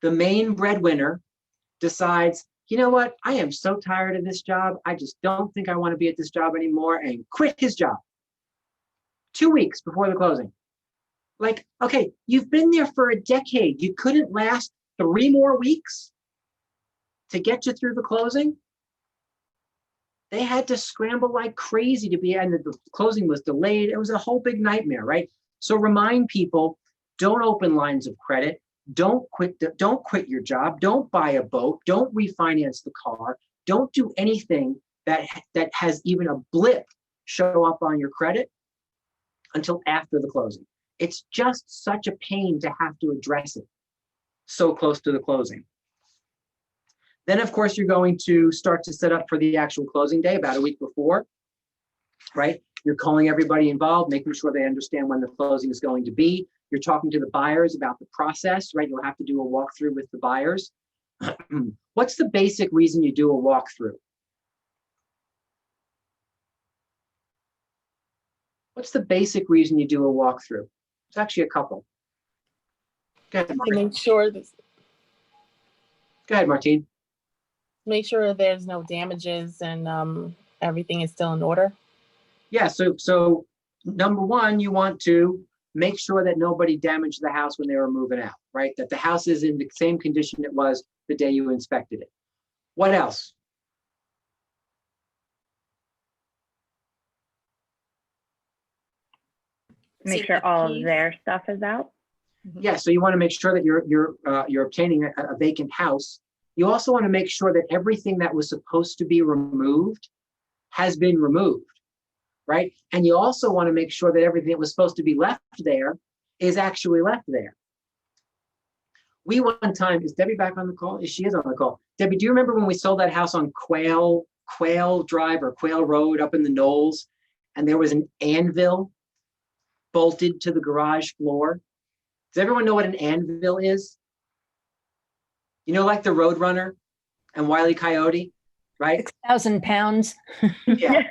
the main breadwinner decides, you know what, I am so tired of this job. I just don't think I want to be at this job anymore, and quit his job 2 weeks before the closing. Like, okay, you've been there for a decade. You couldn't last 3 more weeks to get you through the closing? They had to scramble like crazy to be, and the closing was delayed. It was a whole big nightmare, right? So remind people, don't open lines of credit. Don't quit your job. Don't buy a boat. Don't refinance the car. Don't do anything that has even a blip show up on your credit until after the closing. It's just such a pain to have to address it so close to the closing. Then, of course, you're going to start to set up for the actual closing day about a week before, right? You're calling everybody involved, making sure they understand when the closing is going to be. You're talking to the buyers about the process, right? You'll have to do a walkthrough with the buyers. What's the basic reason you do a walkthrough? What's the basic reason you do a walkthrough? It's actually a couple. Go ahead, To make sure that, Go ahead, Martine. make sure there's no damages and everything is still in order. Yeah, so number one, you want to make sure that nobody damaged the house when they were moving out, right? That the house is in the same condition it was the day you inspected it. What else? Make sure all of their stuff is out. Yeah, so you want to make sure that you're obtaining a vacant house. You also want to make sure that everything that was supposed to be removed has been removed, right? And you also want to make sure that everything that was supposed to be left there is actually left there. We one time, is Debbie back on the call? She is on the call. Debbie, do you remember when we sold that house on Quail Drive or Quail Road up in the Knolls, and there was an anvil bolted to the garage floor? Does everyone know what an anvil is? You know, like the Roadrunner and Wile E. Coyote, right? 6,000 pounds. Yeah.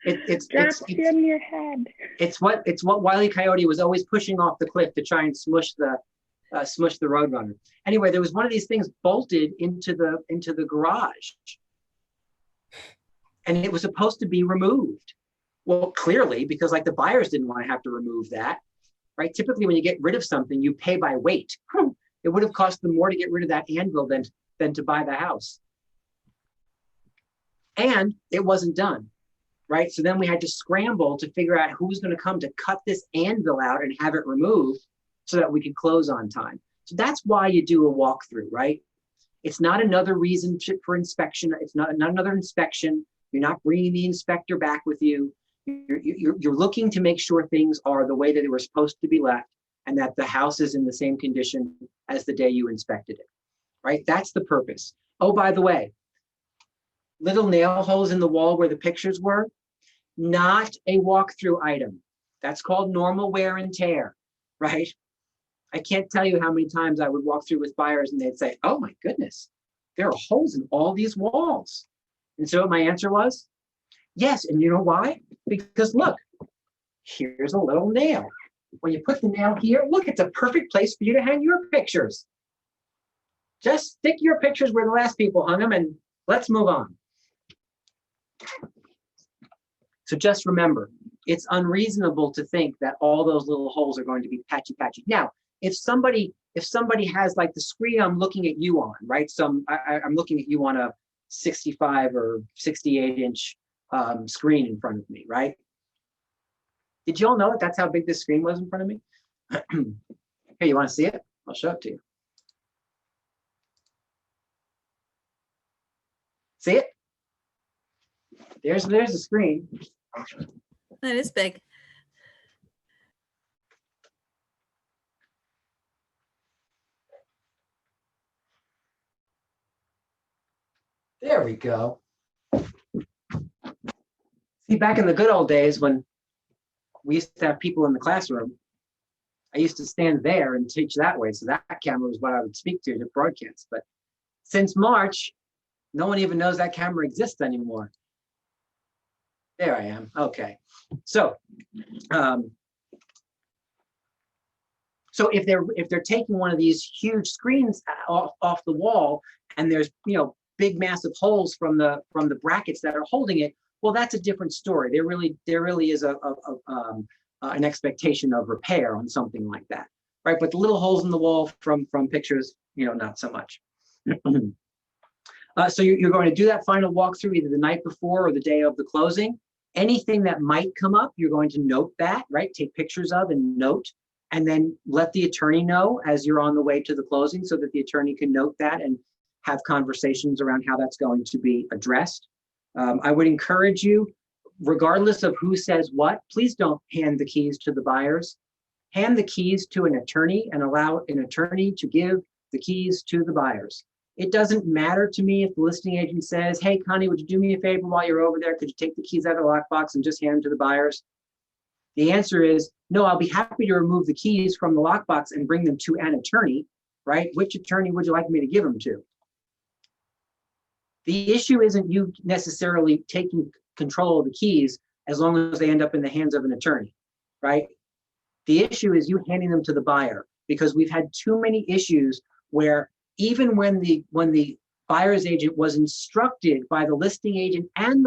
It's Drops in your head. It's what Wile E. Coyote was always pushing off the cliff to try and smush the smushed the Roadrunner. Anyway, there was one of these things bolted into the garage, and it was supposed to be removed. Well, clearly, because like the buyers didn't want to have to remove that, right? Typically, when you get rid of something, you pay by weight. It would have cost them more to get rid of that anvil than to buy the house. And it wasn't done, right? So then we had to scramble to figure out who was going to come to cut this anvil out and have it removed so that we could close on time. So that's why you do a walkthrough, right? It's not another reason for inspection. It's not another inspection. You're not bringing the inspector back with you. You're looking to make sure things are the way that they were supposed to be left and that the house is in the same condition as the day you inspected it, right? That's the purpose. Oh, by the way, little nail holes in the wall where the pictures were, not a walkthrough item. That's called normal wear and tear, right? I can't tell you how many times I would walk through with buyers and they'd say, oh my goodness, there are holes in all these walls. And so my answer was, yes. And you know why? Because look, here's a little nail. When you put the nail here, look, it's a perfect place for you to hang your pictures. Just stick your pictures where the last people hung them and let's move on. So just remember, it's unreasonable to think that all those little holes are going to be patchy. Now, if somebody has like the screen I'm looking at you on, right? I'm looking at you on a 65 or 68 inch screen in front of me, right? Did you all know that that's how big this screen was in front of me? Hey, you want to see it? I'll show it to you. See it? There's the screen. That is big. There we go. See, back in the good old days when we used to have people in the classroom, I used to stand there and teach that way. So that camera was what I would speak to broadcast. But since March, no one even knows that camera exists anymore. There I am. Okay. So, so if they're taking one of these huge screens off the wall, and there's big massive holes from the brackets that are holding it, well, that's a different story. There really is an expectation of repair on something like that, right? But the little holes in the wall from pictures, not so much. So you're going to do that final walkthrough either the night before or the day of the closing. Anything that might come up, you're going to note that, right? Take pictures of and note, and then let the attorney know as you're on the way to the closing so that the attorney can note that and have conversations around how that's going to be addressed. I would encourage you, regardless of who says what, please don't hand the keys to the buyers. Hand the keys to an attorney and allow an attorney to give the keys to the buyers. It doesn't matter to me if the listing agent says, hey, Connie, would you do me a favor while you're over there? Could you take the keys out of the lockbox and just hand them to the buyers? The answer is, no, I'll be happy to remove the keys from the lockbox and bring them to an attorney, right? Which attorney would you like me to give them to? The issue isn't you necessarily taking control of the keys as long as they end up in the hands of an attorney, right? The issue is you handing them to the buyer, because we've had too many issues where even when the buyer's agent was instructed by the listing agent and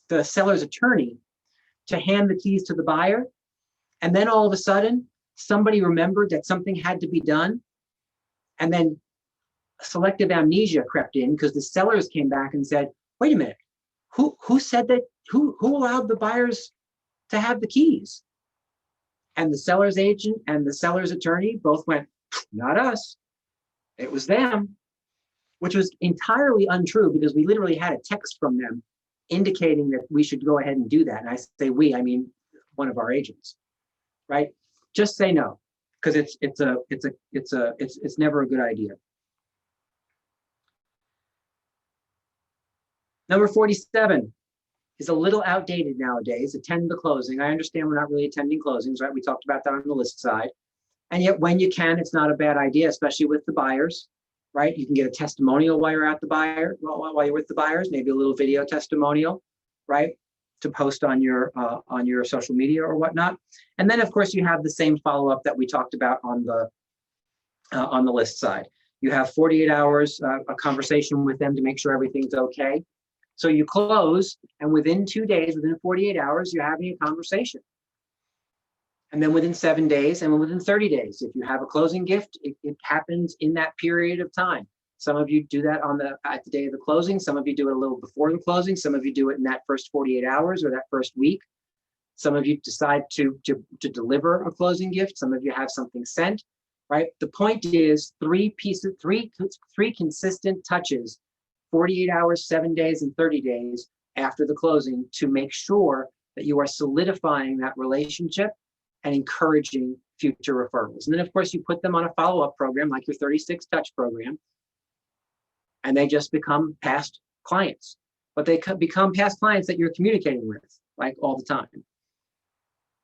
the seller's attorney to hand the keys to the buyer, and then all of a sudden somebody remembered that something had to be done, and then selective amnesia crept in because the sellers came back and said, wait a minute, who said that, who allowed the buyers to have the keys? And the seller's agent and the seller's attorney both went, not us, it was them, which was entirely untrue because we literally had a text from them indicating that we should go ahead and do that. And I say we, I mean one of our agents, right? Just say no, because it's never a good idea. Number 47 is a little outdated nowadays. Attend the closing. I understand we're not really attending closings, right? We talked about that on the list side. And yet when you can, it's not a bad idea, especially with the buyers, right? You can get a testimonial while you're at the buyer, while you're with the buyers, maybe a little video testimonial, right? to post on your social media or whatnot. And then of course you have the same follow-up that we talked about on the list side. You have 48 hours, a conversation with them to make sure everything's okay. So you close, and within 2 days, within 48 hours, you're having a conversation. And then within 7 days, and within 30 days, if you have a closing gift, it happens in that period of time. Some of you do that at the day of the closing. Some of you do it a little before the closing. Some of you do it in that first 48 hours or that first week. Some of you decide to deliver a closing gift. Some of you have something sent, right? The point is three consistent touches, 48 hours, 7 days, and 30 days after the closing to make sure that you are solidifying that relationship and encouraging future referrals. And then of course you put them on a follow-up program like your 36 touch program, and they just become past clients. But they become past clients that you're communicating with, like all the time.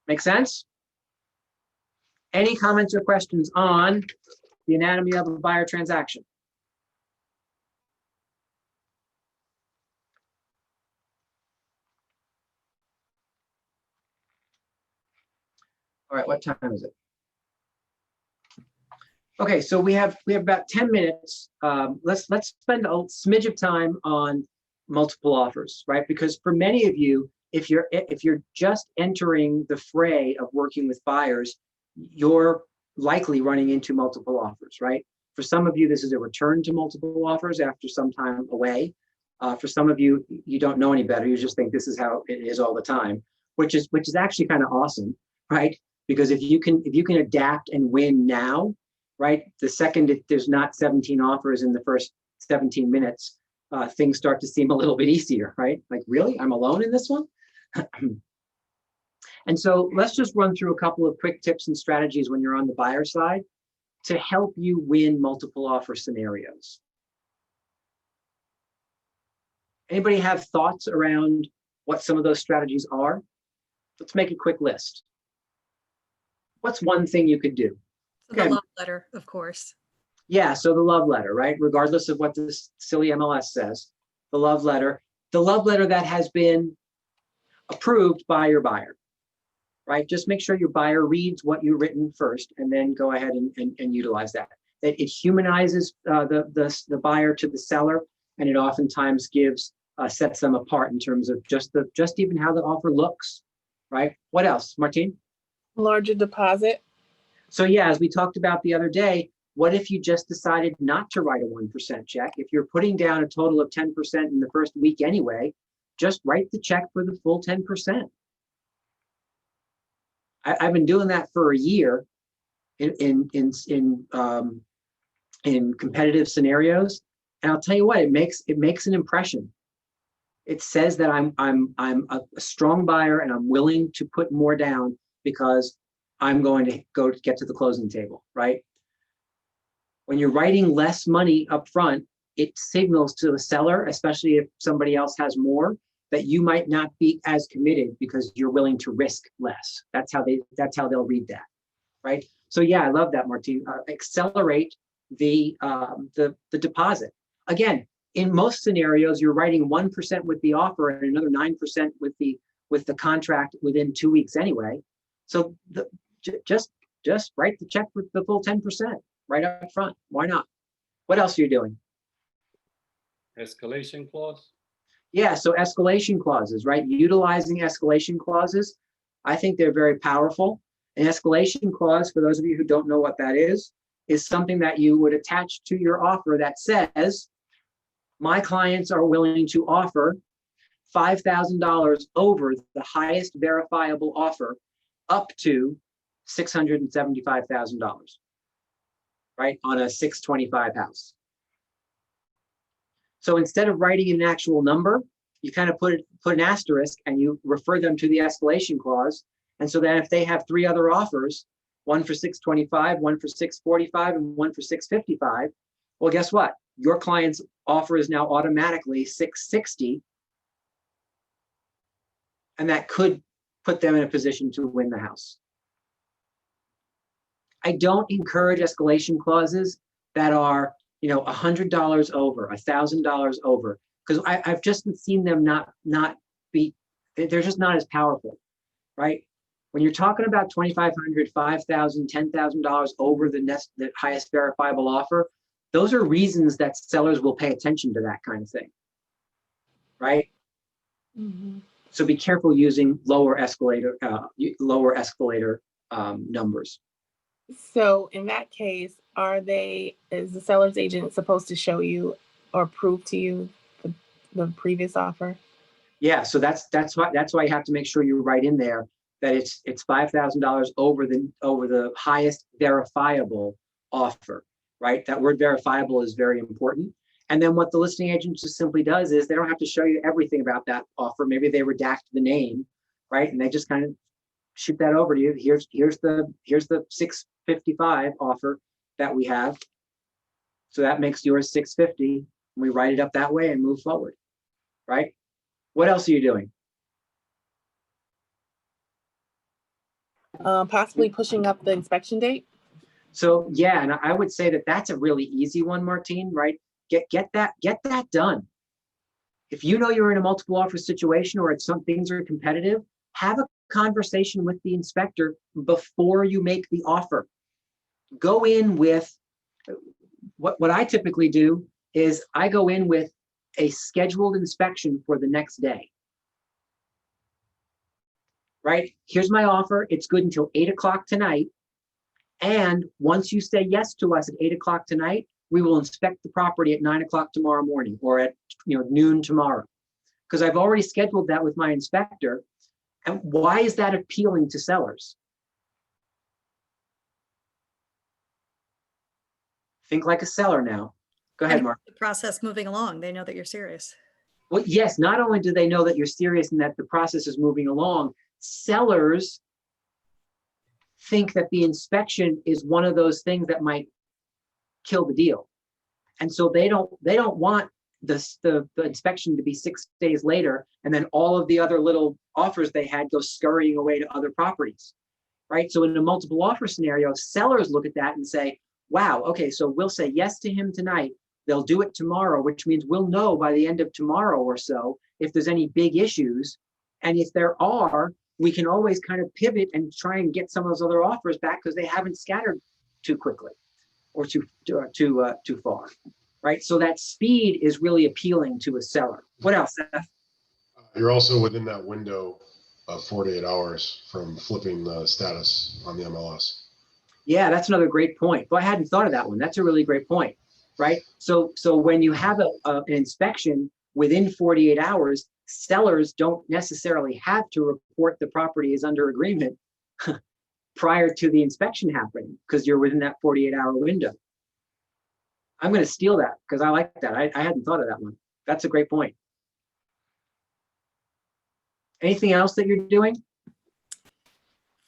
Make sense? Any comments or questions on the anatomy of a buyer transaction? All right, what time is it? Okay, so we have about 10 minutes. Let's spend a smidge of time on multiple offers, right? Because for many of you, if you're just entering the fray of working with buyers, you're likely running into multiple offers, right? For some of you, this is a return to multiple offers after some time away. For some of you, you don't know any better. You just think this is how it is all the time, which is actually kind of awesome, right? Because if you can adapt and win now, right? The second there's not 17 offers in the first 17 minutes, things start to seem a little bit easier, right? Like, really? I'm alone in this one? And so let's just run through a couple of quick tips and strategies when you're on the buyer side to help you win multiple offer scenarios. Anybody have thoughts around what some of those strategies are? Let's make a quick list. What's one thing you could do? The Okay. love letter, of course. Yeah, so the love letter, right? Regardless of what this silly MLS says, the love letter that has been approved by your buyer, right? Just make sure your buyer reads what you've written first and then go ahead and utilize that. It humanizes the buyer to the seller, and it oftentimes sets them apart in terms of just even how the offer looks, right? What else, Martine? Larger deposit. So yeah, as we talked about the other day, what if you just decided not to write a 1% check? If you're putting down a total of 10% in the first week anyway, just write the check for the full 10%. I've been doing that for a year in competitive scenarios, and I'll tell you what, it makes an impression. It says that I'm a strong buyer and I'm willing to put more down because I'm going to go to get to the closing table, right? When you're writing less money up front, it signals to the seller, especially if somebody else has more, that you might not be as committed because you're willing to risk less. That's how they'll read that, right? So yeah, I love that, Martine. Accelerate the deposit. Again, in most scenarios, you're writing 1% with the offer and another 9% with the contract within 2 weeks anyway. So just write the check with the full 10% right up front. Why not? What else are you doing? Escalation clause. Yeah, so escalation clauses, right? Utilizing escalation clauses. I think they're very powerful. An escalation clause, for those of you who don't know what that is something that you would attach to your offer that says, my clients are willing to offer $5,000 over the highest verifiable offer up to $675,000, right? On a 625 house. So instead of writing an actual number, you kind of put an asterisk and you refer them to the escalation clause. And so then if they have 3 other offers, one for 625, one for 645, and one for 655, well, guess what? Your client's offer is now automatically 660. And that could put them in a position to win the house. I don't encourage escalation clauses that are, $100 over, $1,000 over, because I've just seen them not be they're just not as powerful, right? When you're talking about $2,500, $5,000, $10,000 over the highest verifiable offer, those are reasons that sellers will pay attention to that kind of thing, right? So be careful using lower escalator numbers. So in that case, is the seller's agent supposed to show you or prove to you the previous offer? Yeah, so that's why you have to make sure you write in there that it's $5,000 over the highest verifiable offer, right? That word verifiable is very important. And then what the listing agent just simply does is they don't have to show you everything about that offer. Maybe they redact the name, right? And they just kind of shoot that over to you. Here's the 655 offer that we have. So that makes yours 650. We write it up that way and move forward, right? What else are you doing? Possibly pushing up the inspection date. So yeah, and I would say that that's a really easy one, Martine, right? Get that done. If you know you're in a multiple offer situation or if some things are competitive, have a conversation with the inspector before you make the offer. Go in with, what I typically do is I go in with a scheduled inspection for the next day. Right? Here's my offer. It's good until 8 o'clock tonight. And once you say yes to us at 8 o'clock tonight, we will inspect the property at 9 o'clock tomorrow morning or at noon tomorrow. Because I've already scheduled that with my inspector. And why is that appealing to sellers? Think like a seller now. Go ahead, Mark. The process moving along, they know that you're serious. Well, yes, not only do they know that you're serious and that the process is moving along, sellers think that the inspection is one of those things that might kill the deal. And so they don't want the inspection to be 6 days later and then all of the other little offers they had go scurrying away to other properties, right? So in a multiple offer scenario, sellers look at that and say, wow, okay, so we'll say yes to him tonight. They'll do it tomorrow, which means we'll know by the end of tomorrow or so if there's any big issues. And if there are, we can always kind of pivot and try and get some of those other offers back because they haven't scattered too quickly or too far, right? So that speed is really appealing to a seller. What else, Seth? You're also within that window of 48 hours from flipping the status on the MLS. Yeah, that's another great point. Well, I hadn't thought of that one. That's a really great point, right? So when you have an inspection within 48 hours, sellers don't necessarily have to report the property is under agreement prior to the inspection happening because you're within that 48-hour window. I'm going to steal that because I like that. I hadn't thought of that one. That's a great point. Anything else that you're doing?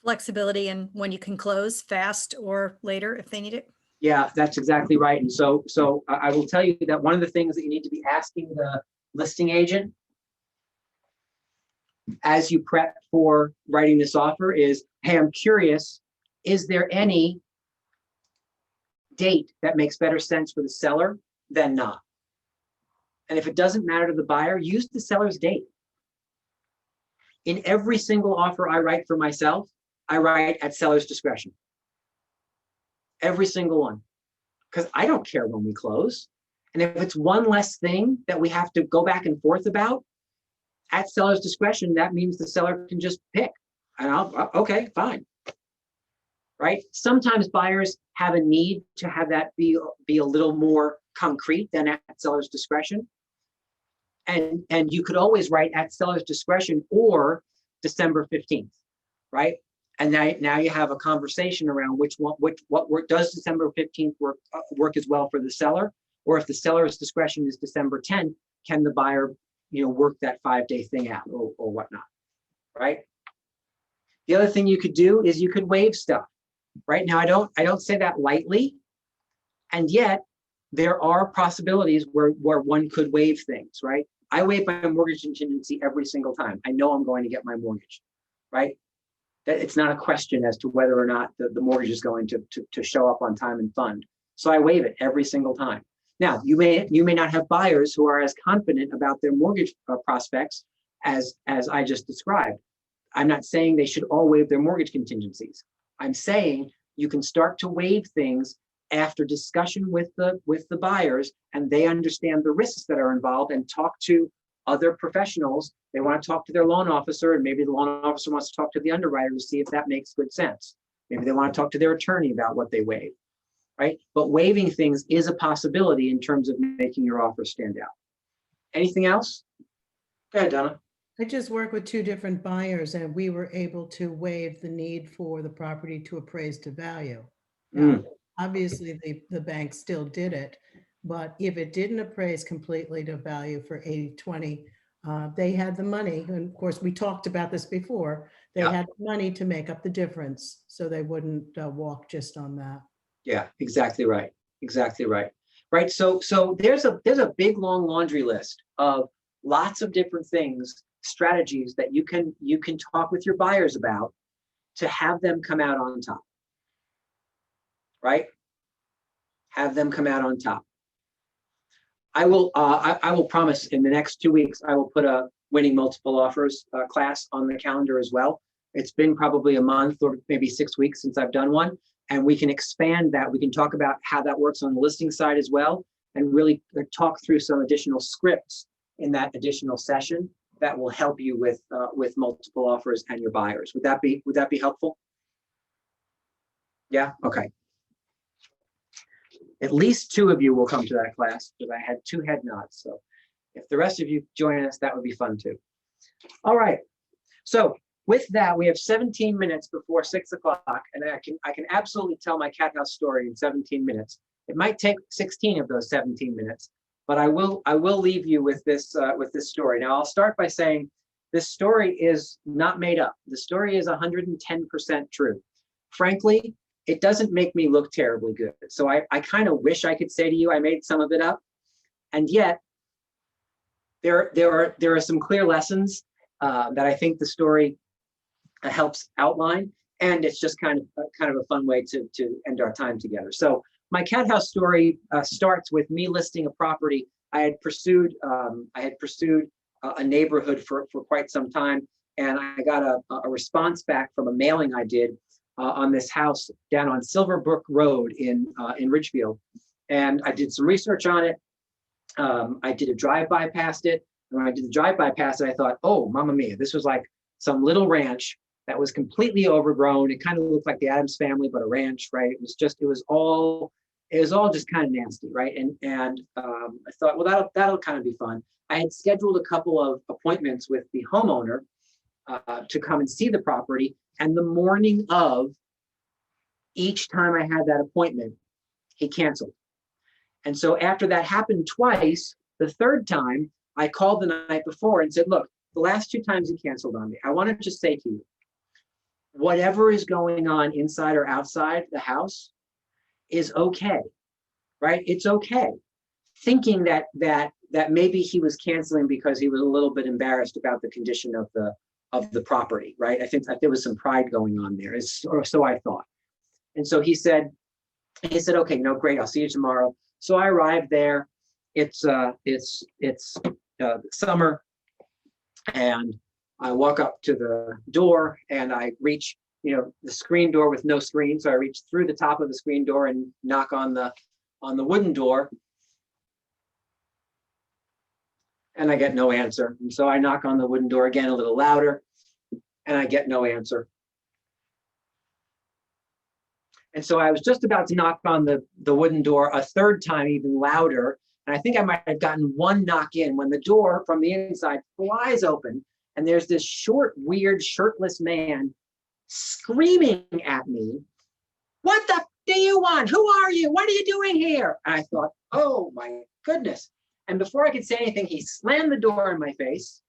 Flexibility in when you can close, fast or later if they need it. Yeah, that's exactly right. And so I will tell you that one of the things that you need to be asking the listing agent as you prep for writing this offer is, hey, I'm curious, is there any date that makes better sense for the seller than not? And if it doesn't matter to the buyer, use the seller's date. In every single offer I write for myself, I write at seller's discretion. Every single one. Because I don't care when we close. And if it's one less thing that we have to go back and forth about, at seller's discretion, that means the seller can just pick. And okay, fine. Right? Sometimes buyers have a need to have that be a little more concrete than at seller's discretion. And you could always write at seller's discretion or December 15th, right? And now you have a conversation around what work does December 15th work as well for the seller, or if the seller's discretion is December 10th, can the buyer work that 5-day thing out or whatnot, right? The other thing you could do is you could waive stuff. Right now, I don't say that lightly, and yet there are possibilities where one could waive things, right? I waive my mortgage contingency every single time. I know I'm going to get my mortgage, right? That it's not a question as to whether or not the mortgage is going to show up on time and fund. So I waive it every single time. Now, you may not have buyers who are as confident about their mortgage prospects as I just described. I'm not saying they should all waive their mortgage contingencies. I'm saying you can start to waive things after discussion with the buyers, and they understand the risks that are involved and talk to other professionals. They want to talk to their loan officer, and maybe the loan officer wants to talk to the underwriter to see if that makes good sense. Maybe they want to talk to their attorney about what they waive, right? But waiving things is a possibility in terms of making your offer stand out. Anything else? Go ahead, Donna. I just work with 2 different buyers, and we were able to waive the need for the property to appraise to value. Now, obviously, the bank still did it, but if it didn't appraise completely to value for 80/20, they had the money, and of course, we talked about this before, they Yeah. had money to make up the difference, so they wouldn't walk just on that. Yeah, exactly right. Exactly right. Right. So there's a big long laundry list of lots of different things, strategies that you can talk with your buyers about to have them come out on top. Right? Have them come out on top. I will promise in the next 2 weeks, I will put a winning multiple offers class on the calendar as well. It's been probably a month or maybe 6 weeks since I've done one, and we can expand that. We can talk about how that works on the listing side as well, and really talk through some additional scripts in that additional session that will help you with multiple offers and your buyers. Would that be helpful? Yeah. Okay. At least 2 of you will come to that class because I had 2 head nods. So if the rest of you join us, that would be fun too. All right. So with that, we have 17 minutes before 6 o'clock, and I can absolutely tell my cat house story in 17 minutes. It might take 16 of those 17 minutes, but I will leave you with this story. Now I'll start by saying this story is not made up. The story is 110% true. Frankly, it doesn't make me look terribly good. So I kind of wish I could say to you I made some of it up, and yet there are some clear lessons that I think the story helps outline, and it's just kind of a fun way to end our time together. So my cat house story starts with me listing a property. I had pursued a neighborhood for quite some time, and I got a response back from a mailing I did on this house down on Silverbrook Road in Ridgefield. And I did some research on it. I did a drive-by past it. And when I did the drive-by past it, I thought, oh, mamma mia, this was like some little ranch that was completely overgrown. It kind of looked like the Addams Family, but a ranch, right? It was all just kind of nasty, right? And I thought, well, that'll kind of be fun. I had scheduled a couple of appointments with the homeowner to come and see the property. And the morning of each time I had that appointment, he canceled. And so after that happened twice, the third time I called the night before and said, look, the last 2 times he canceled on me. I want to just say to you, whatever is going on inside or outside the house is okay, right? It's okay. Thinking that maybe he was canceling because he was a little bit embarrassed about the condition of the property, right? I think that there was some pride going on there, or so I thought. And so he said, okay, no, great, I'll see you tomorrow. So I arrived there. It's summer, and I walk up to the door and I reach, the screen door with no screen. So I reach through the top of the screen door and knock on the wooden door. And I get no answer. And so I knock on the wooden door again a little louder, and I get no answer. And so I was just about to knock on the wooden door a third time, even louder. And I think I might have gotten one knock in when the door from the inside flies open. And there's this short, weird, shirtless man screaming at me, "What the f do you want? Who are you? What are you doing here?" And I thought, oh my goodness. And before I could say anything, he slammed the door in my face.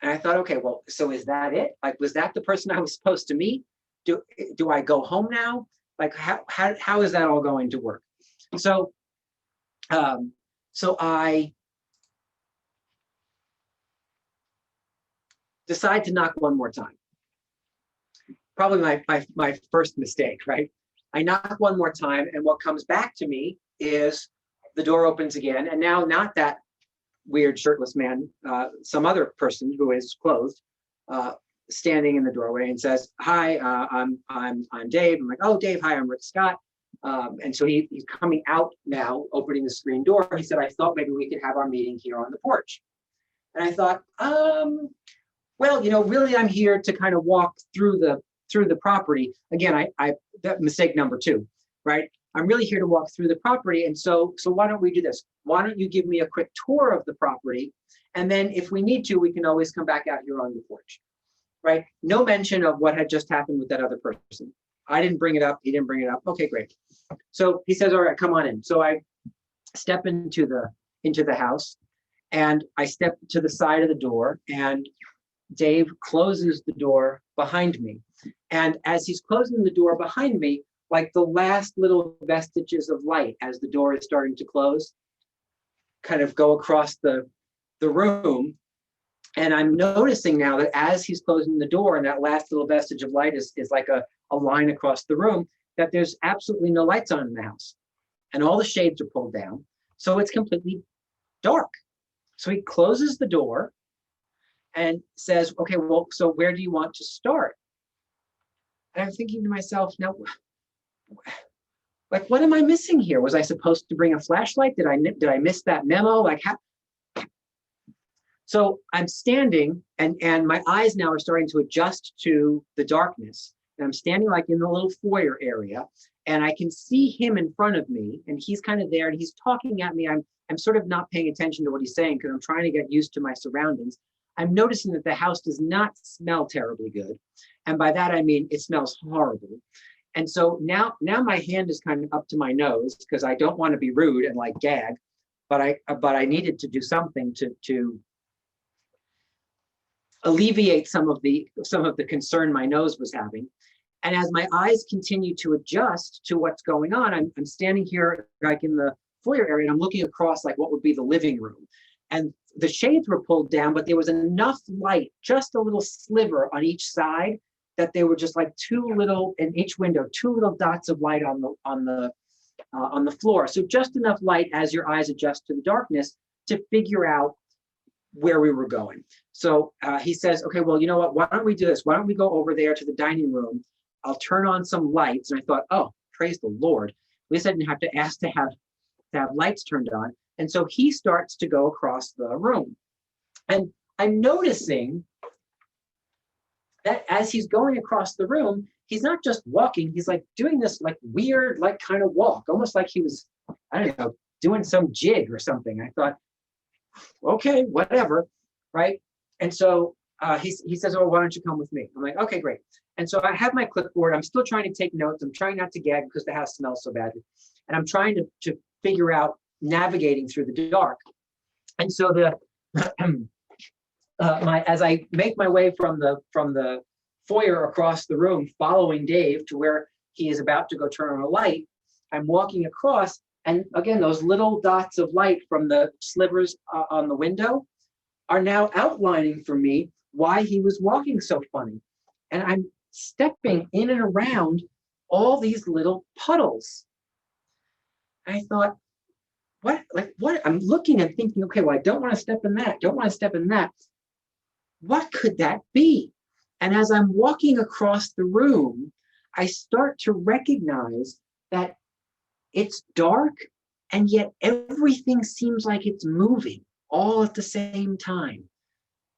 And I thought, okay, well, so is that it? Like, was that the person I was supposed to meet? Do I go home now? Like, how is that all going to work? So I decide to knock one more time. Probably my first mistake, right? I knock one more time, and what comes back to me is the door opens again. And now not that weird shirtless man, some other person who is clothed, standing in the doorway and says, "Hi, I'm Dave." I'm like, "Oh, Dave, hi, I'm Rick Scott." And so he's coming out now, opening the screen door. He said, "I thought maybe we could have our meeting here on the porch." And I thought, well, really, I'm here to kind of walk through the property. Again, that mistake number 2, right? I'm really here to walk through the property. And so why don't we do this? Why don't you give me a quick tour of the property? And then if we need to, we can always come back out here on the porch, right? No mention of what had just happened with that other person. I didn't bring it up. He didn't bring it up. Okay, great. So he says, "All right, come on in." So I step into the house, and I step to the side of the door, and Dave closes the door behind me. And as he's closing the door behind me, like the last little vestiges of light as the door is starting to close, kind of go across the room. And I'm noticing now that as he's closing the door and that last little vestige of light is like a line across the room, that there's absolutely no lights on in the house. And all the shades are pulled down. So it's completely dark. So he closes the door and says, "Okay, well, so where do you want to start?" And I'm thinking to myself, now, like, what am I missing here? Was I supposed to bring a flashlight? Did I miss that memo? Like, how? So I'm standing, and my eyes now are starting to adjust to the darkness. And I'm standing like in the little foyer area, and I can see him in front of me, and he's kind of there, and he's talking at me. I'm sort of not paying attention to what he's saying because I'm trying to get used to my surroundings. I'm noticing that the house does not smell terribly good. And by that, I mean, it smells horrible. And so now my hand is kind of up to my nose because I don't want to be rude and like gag, but I needed to do something to alleviate some of the concern my nose was having. And as my eyes continue to adjust to what's going on, I'm standing here like in the foyer area, and I'm looking across like what would be the living room. And the shades were pulled down, but there was enough light, just a little sliver on each side, that they were just like two little, in each window, 2 little dots of light on the floor. So just enough light as your eyes adjust to the darkness to figure out where we were going. So he says, "Okay, well, you know what? Why don't we do this? Why don't we go over there to the dining room? I'll turn on some lights." And I thought, oh, praise the Lord. At least I didn't have to ask to have lights turned on. And so he starts to go across the room. And I'm noticing that as he's going across the room, he's not just walking, he's like doing this like weird, like kind of walk, almost like he was, I don't know, doing some jig or something. I thought, okay, whatever, right? And so he says, "Oh, why don't you come with me?" I'm like, "Okay, great." And so I have my clipboard. I'm still trying to take notes. I'm trying not to gag because the house smells so badly. And I'm trying to figure out navigating through the dark. And so as I make my way from the foyer across the room, following Dave to where he is about to go turn on a light, I'm walking across, and again, those little dots of light from the slivers on the window are now outlining for me why he was walking so funny. And I'm stepping in and around all these little puddles. I thought, what? I'm looking and thinking, okay, well, I don't want to step in that. Don't want to step in that. What could that be? And as I'm walking across the room, I start to recognize that it's dark, and yet everything seems like it's moving all at the same time.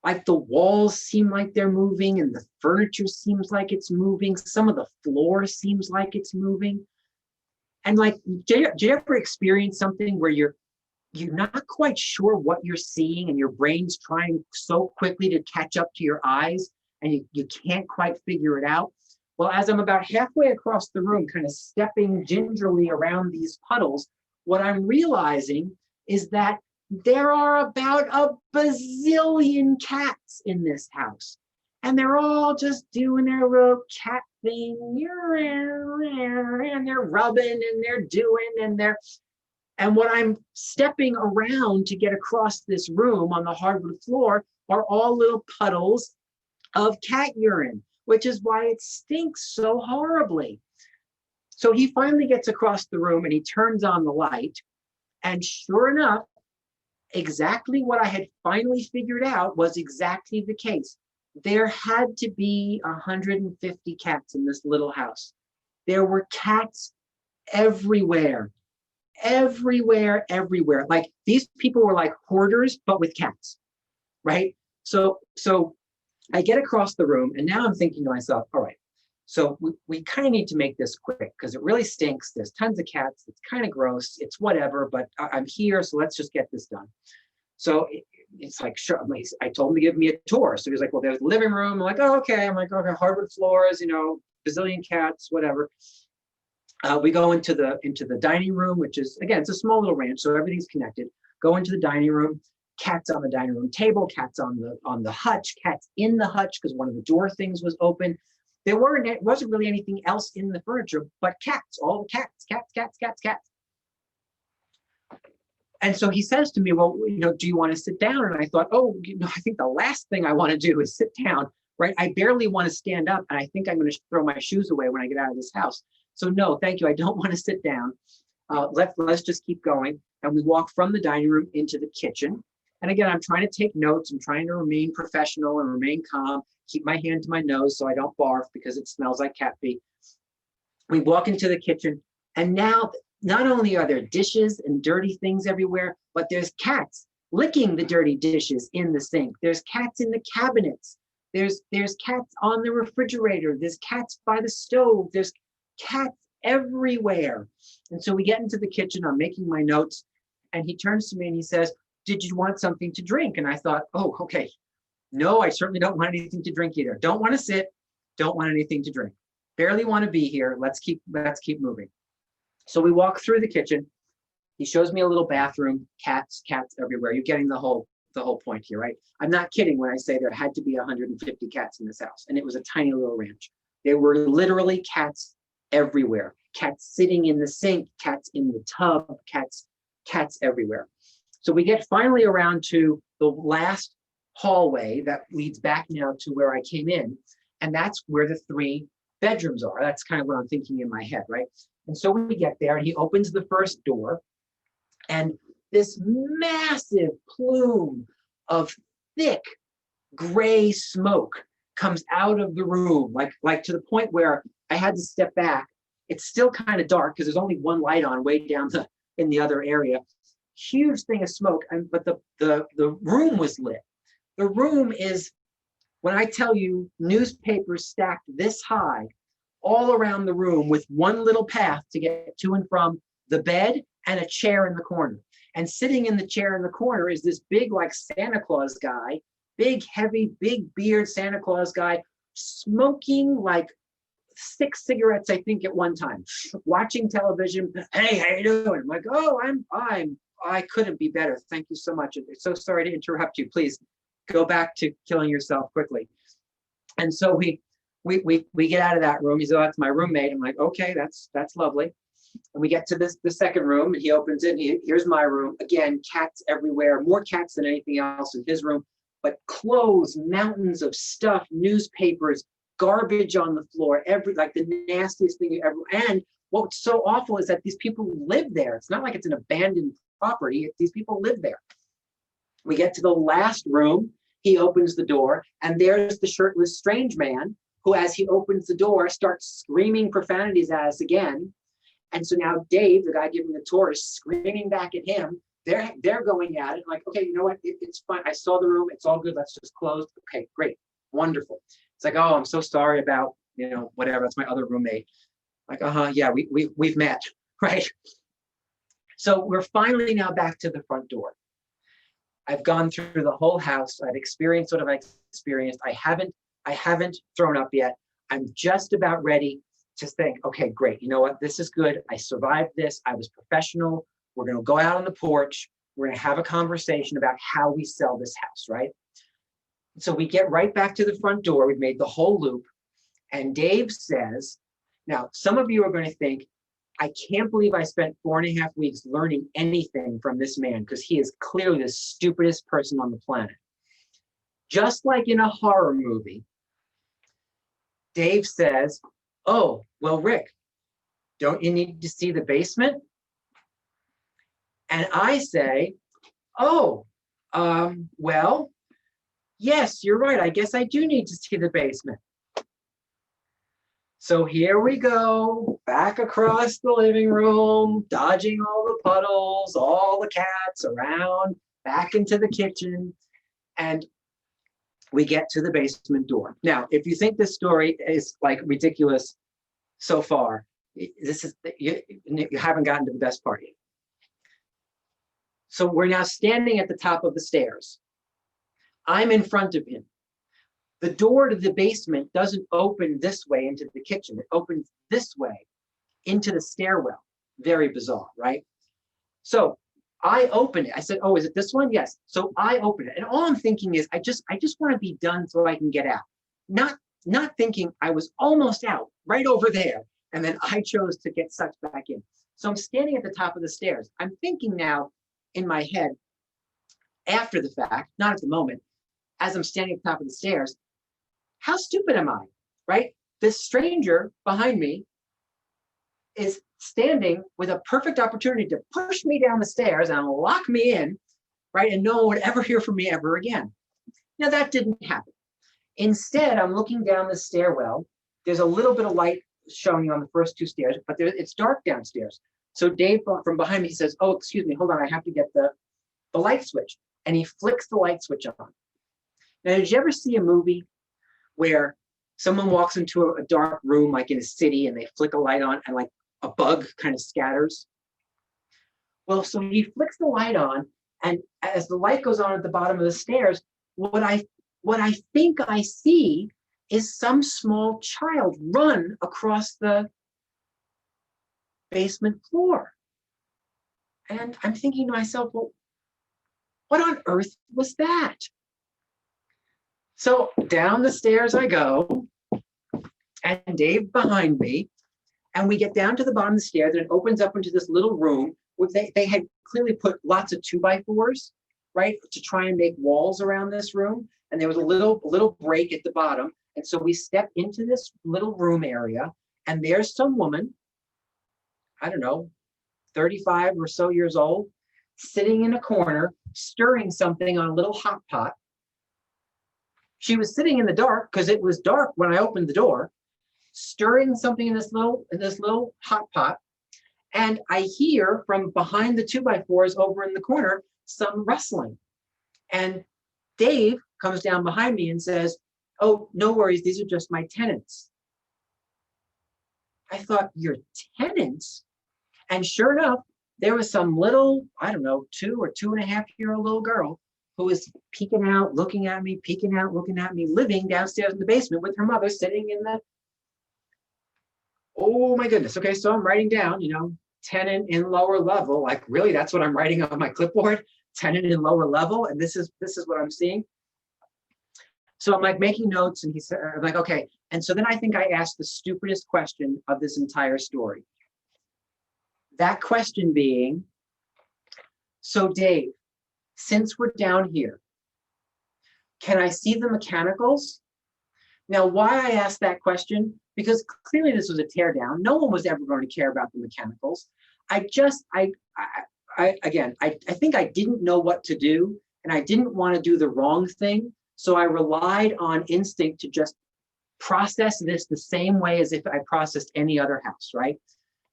Like the walls seem like they're moving, and the furniture seems like it's moving. Some of the floor seems like it's moving. And like, did you ever experience something where you're not quite sure what you're seeing, and your brain's trying so quickly to catch up to your eyes, and you can't quite figure it out? Well, as I'm about halfway across the room, kind of stepping gingerly around these puddles, what I'm realizing is that there are about a bazillion cats in this house. And they're all just doing their little cat thing, and they're rubbing, and they're doing, and what I'm stepping around to get across this room on the hardwood floor are all little puddles of cat urine, which is why it stinks so horribly. So he finally gets across the room, and he turns on the light, and sure enough, exactly what I had finally figured out was exactly the case. There had to be 150 cats in this little house. There were cats everywhere, everywhere. Like these people were like hoarders, but with cats, right? So I get across the room and now I'm thinking to myself, all right, so we kind of need to make this quick because it really stinks. There's tons of cats. It's kind of gross. It's whatever, but I'm here, so let's just get this done. So it's like, sure. I told him to give me a tour. So he was like, well, there's the living room. I'm like, oh, okay. I'm like, okay, hardwood floors, bazillion cats, whatever. We go into the dining room, which is, again, it's a small little ranch, so everything's connected. Go into the dining room, cats on the dining room table, cats on the hutch, cats in the hutch because one of the door things was open. There wasn't really anything else in the furniture but cats, all the cats. And so he says to me, well, do you want to sit down? And I thought, I think the last thing I want to do is sit down, right? I barely want to stand up, and I think I'm going to throw my shoes away when I get out of this house. So no, thank you. I don't want to sit down. Let's just keep going. And we walk from the dining room into the kitchen. And again, I'm trying to take notes. I'm trying to remain professional and remain calm, keep my hand to my nose so I don't barf because it smells like cat pee. We walk into the kitchen, and now not only are there dishes and dirty things everywhere, but there's cats licking the dirty dishes in the sink. There's cats in the cabinets. There's cats on the refrigerator. There's cats by the stove. There's cats everywhere. And so we get into the kitchen. I'm making my notes, and he turns to me and he says, did you want something to drink? And I thought, oh, okay. No, I certainly don't want anything to drink either. Don't want to sit. Don't want anything to drink. Barely want to be here. Let's keep moving. So we walk through the kitchen. He shows me a little bathroom, cats everywhere. You're getting the whole point here, right? I'm not kidding when I say there had to be 150 cats in this house, and it was a tiny little ranch. There were literally cats everywhere. Cats sitting in the sink, cats in the tub, cats everywhere. So we get finally around to the last hallway that leads back now to where I came in, and that's where the 3 bedrooms are. That's kind of what I'm thinking in my head, right? And so we get there, and he opens the first door, and this massive plume of thick gray smoke comes out of the room, like to the point where I had to step back. It's still kind of dark because there's only one light on way down in the other area. Huge thing of smoke, but the room was lit. The room is, when I tell you, newspapers stacked this high all around the room with one little path to get to and from the bed and a chair in the corner. And sitting in the chair in the corner is this big, like Santa Claus guy, big, heavy, big beard Santa Claus guy, smoking like 6 cigarettes, I think, at one time, watching television. Hey, how you doing? I'm like, oh, I couldn't be better. Thank you so much. So sorry to interrupt you. Please go back to killing yourself quickly. And so we get out of that room. He's, oh, that's my roommate. I'm like, okay, that's lovely. And we get to the second room, and he opens it. Here's my room. Again, cats everywhere, more cats than anything else in his room, but clothes, mountains of stuff, newspapers, garbage on the floor, like the nastiest thing you ever. And what's so awful is that these people live there. It's not like it's an abandoned property. These people live there. We get to the last room. He opens the door, and there's the shirtless strange man who, as he opens the door, starts screaming profanities at us again. And so now Dave, the guy giving the tour, is screaming back at him. They're going at it. I'm like, okay, you know what? It's fine. I saw the room. It's all good. Let's just close. Okay, great. Wonderful. It's like, oh, I'm so sorry about, whatever. That's my other roommate. Like, yeah, we've met, right? So we're finally now back to the front door. I've gone through the whole house. I've experienced what I've experienced. I haven't thrown up yet. I'm just about ready to think, okay, great. You know what? This is good. I survived this. I was professional. We're going to go out on the porch. We're going to have a conversation about how we sell this house, right? So we get right back to the front door. We've made the whole loop. And Dave says, now, some of you are going to think, I can't believe I spent 4.5 weeks learning anything from this man, because he is clearly the stupidest person on the planet. Just like in a horror movie, Dave says, oh, well, Rick, don't you need to see the basement? And I say, Oh, well, yes, you're right. I guess I do need to see the basement. So here we go, back across the living room, dodging all the puddles, all the cats around, back into the kitchen, and we get to the basement door. Now, if you think this story is like ridiculous so far, this is you haven't gotten to the best part yet. So we're now standing at the top of the stairs. I'm in front of him. The door to the basement doesn't open this way into the kitchen. It opens this way into the stairwell. Very bizarre, right? So I open it. I said, oh, is it this one? Yes. So I open it. And all I'm thinking is, I just want to be done so I can get out. Not thinking I was almost out right over there. And then I chose to get sucked back in. So I'm standing at the top of the stairs. I'm thinking now in my head, after the fact, not at the moment, as I'm standing at the top of the stairs, how stupid am I, right? This stranger behind me is standing with a perfect opportunity to push me down the stairs and lock me in, right? And no one would ever hear from me ever again. Now that didn't happen. Instead, I'm looking down the stairwell. There's a little bit of light showing on the first two stairs, but it's dark downstairs. So Dave from behind me says, oh, excuse me, hold on, I have to get the light switch. And he flicks the light switch on. Now, did you ever see a movie where someone walks into a dark room, like in a city, and they flick a light on and like a bug kind of scatters? Well, so he flicks the light on, and as the light goes on at the bottom of the stairs, what I think I see is some small child run across the basement floor. And I'm thinking to myself, well, what on earth was that? So down the stairs I go, and Dave behind me, and we get down to the bottom of the stairs, and it opens up into this little room where they had clearly put lots of 2x4s, right, to try and make walls around this room. And there was a little break at the bottom. And so we step into this little room area, and there's some woman, I don't know, 35 or so years old, sitting in a corner, stirring something on a little hot pot. She was sitting in the dark because it was dark when I opened the door, stirring something in this little hot pot. And I hear from behind the 2x4s over in the corner some rustling. And Dave comes down behind me and says, oh, no worries, these are just my tenants. I thought, your tenants? And sure enough, there was some little, I don't know, 2 or 2.5-year-old little girl who was peeking out, looking at me, peeking out, looking at me, living downstairs in the basement with her mother sitting in the, oh my goodness. Okay, so I'm writing down, tenant in lower level. Like, really, that's what I'm writing on my clipboard, tenant in lower level. And this is what I'm seeing. So I'm like making notes, and he said, I'm like, okay. And so then I think I asked the stupidest question of this entire story. That question being, so Dave, since we're down here, can I see the mechanicals? Now, why I asked that question, because clearly this was a teardown. No one was ever going to care about the mechanicals. I think I didn't know what to do, and I didn't want to do the wrong thing. So I relied on instinct to just process this the same way as if I processed any other house, right?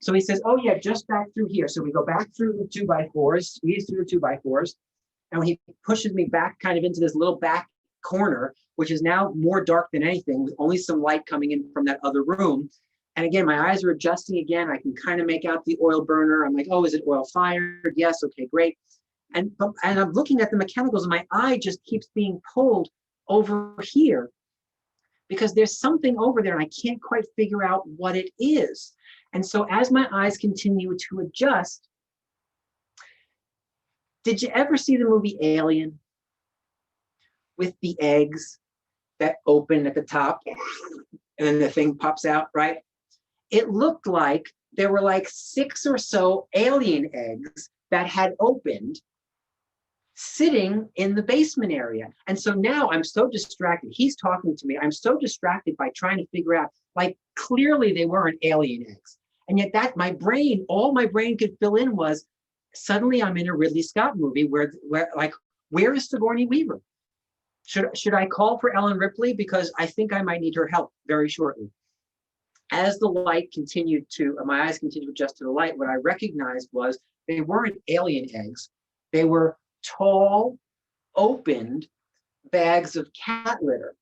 So he says, oh yeah, just back through here. So we go back through the 2x4s, squeeze through the 2x4s, and he pushes me back kind of into this little back corner, which is now more dark than anything, with only some light coming in from that other room. And again, my eyes are adjusting again. I can kind of make out the oil burner. I'm like, oh, is it oil fired? Yes, okay, great. And I'm looking at the mechanicals, and my eye just keeps being pulled over here because there's something over there and I can't quite figure out what it is. And so as my eyes continue to adjust, did you ever see the movie Alien with the eggs that open at the top and then the thing pops out, right? It looked like there were like 6 or so alien eggs that had opened sitting in the basement area. And so now I'm so distracted. He's talking to me. I'm so distracted by trying to figure out, like, clearly they weren't alien eggs. And yet that all my brain could fill in was, suddenly I'm in a Ridley Scott movie where like, where is Sigourney Weaver? Should I call for Ellen Ripley? Because I think I might need her help very shortly. As the light continued to, my eyes continued to adjust to the light, what I recognized was they weren't alien eggs. They were tall, opened bags of cat litter.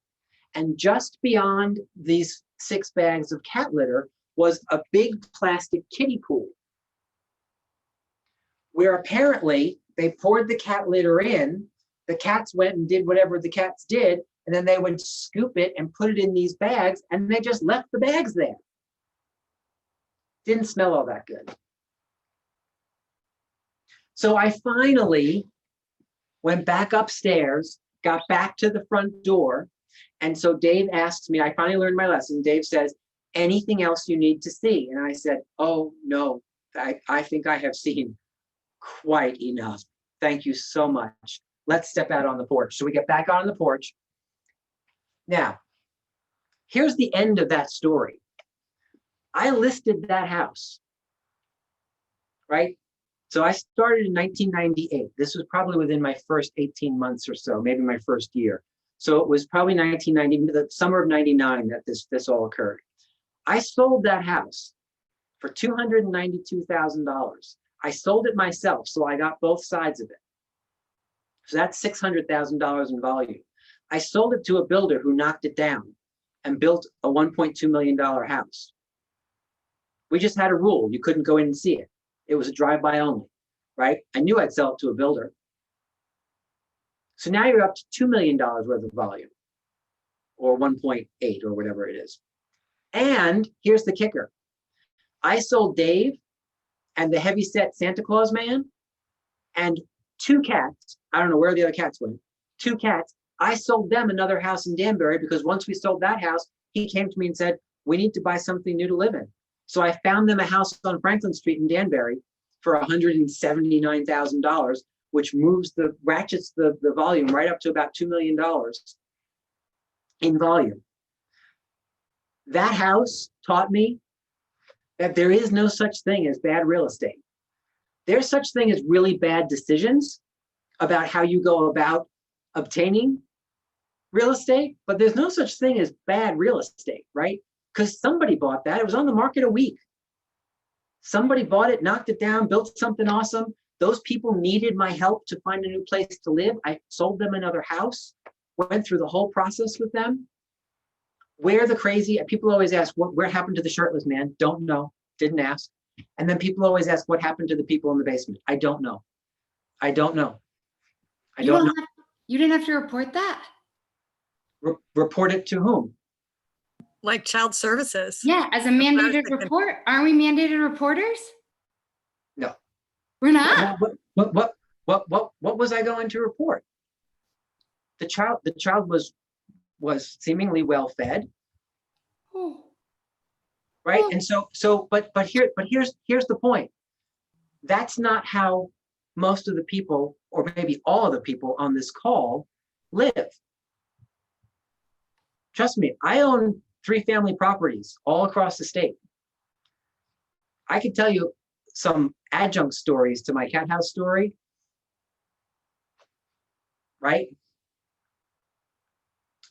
And just beyond these 6 bags of cat litter was a big plastic kiddie pool, where apparently they poured the cat litter in, the cats went and did whatever the cats did, and then they would scoop it and put it in these bags, and they just left the bags there. Didn't smell all that good. So I finally went back upstairs, got back to the front door, and so Dave asks me, I finally learned my lesson. Dave says, anything else you need to see? And I said, oh no, I think I have seen quite enough. Thank you so much. Let's step out on the porch. So we get back on the porch. Now, here's the end of that story. I listed that house, right? So I started in 1998. This was probably within my first 18 months or so, maybe my first year. So it was probably 1990, the summer of 99 that this all occurred. I sold that house for $292,000. I sold it myself, so I got both sides of it. So that's $600,000 in volume. I sold it to a builder who knocked it down and built a $1.2 million house. We just had a rule. You couldn't go in and see it. It was a drive-by only, right? I knew I'd sell it to a builder. So now you're up to $2 million worth of volume, or 1.8 or whatever it is. And here's the kicker. I sold Dave and the heavyset Santa Claus man and 2 cats. I don't know where the other cats went. 2 cats. I sold them another house in Danbury because once we sold that house, he came to me and said, we need to buy something new to live in. So I found them a house on Franklin Street in Danbury for $179,000, which ratchets the volume right up to about $2 million in volume. That house taught me that there is no such thing as bad real estate. There's such thing as really bad decisions about how you go about obtaining real estate, but there's no such thing as bad real estate, right? Because somebody bought that. It was on the market a week. Somebody bought it, knocked it down, built something awesome. Those people needed my help to find a new place to live. I sold them another house, went through the whole process with them. Where the crazy, people always ask, where happened to the shirtless man? Don't know, didn't ask. And then people always ask, what happened to the people in the basement? I don't know. I don't know. I don't know. You didn't have to report that? Report it to whom? Like child services. Yeah, as a mandated report. Aren't we mandated reporters? No. We're not. What was I going to report? The child was seemingly well fed. Oh. Right? And but here's the point. That's not how most of the people, or maybe all of the people on this call, live. Trust me, I own 3 family properties all across the state. I could tell you some adjunct stories to my cat house story, right?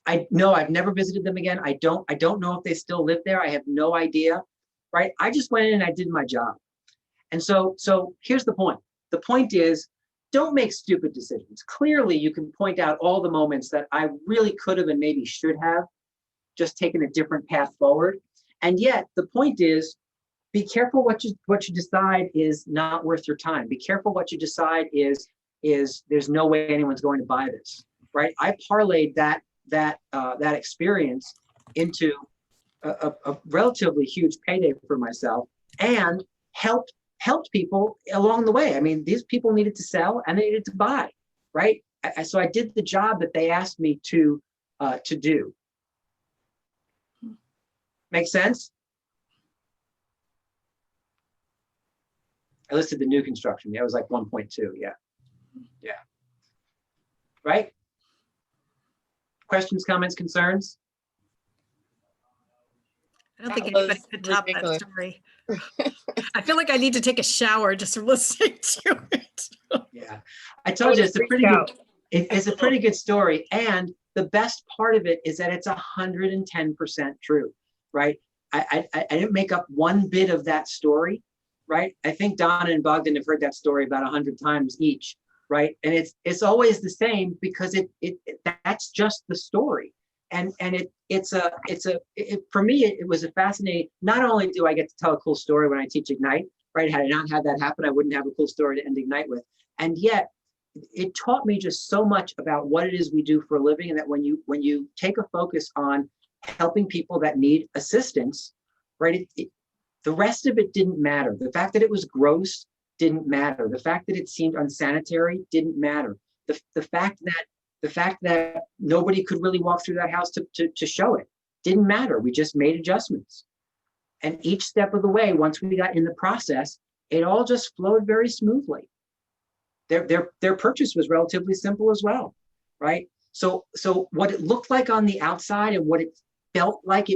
I know I've never visited them again. I don't know if they still live there. I have no idea, right? I just went in and I did my job. And so here's the point. The point is, don't make stupid decisions. Clearly, you can point out all the moments that I really could have and maybe should have just taken a different path forward. And yet the point is, be careful what you decide is not worth your time. Be careful what you decide is there's no way anyone's going to buy this, right? I parlayed that experience into a relatively huge payday for myself and helped people along the way. I mean, these people needed to sell and they needed to buy, right? So I did the job that they asked me to do. Make sense? I listed the new construction. Yeah, it was like 1.2. Yeah. Right? Questions, comments, concerns? I don't think That anybody was could top that ridiculous. story. I feel like I need to take a shower just from listening to it. Yeah, I told you, it's a pretty freaked good, it's a pretty good story. And the best part of it is that it's 110% true, right? I didn't make up one bit of that story, right? I think Donna and Bogdan have heard that story about 100 times each, right? And it's always the same because that's just the story. And for me, it was a fascinating, not only do I get to tell a cool story when I teach Ignite, right? Had I not had that happen, I wouldn't have a cool story to end Ignite with. And yet it taught me just so much about what it is we do for a living. And that when you take a focus on helping people that need assistance, right? The rest of it didn't matter. The fact that it was gross didn't matter. The fact that it seemed unsanitary didn't matter. The fact that nobody could really walk through that house to show it didn't matter. We just made adjustments. And each step of the way, once we got in the process, it all just flowed very smoothly. Their purchase was relatively simple as well, right? So what it looked like on the outside and what it felt like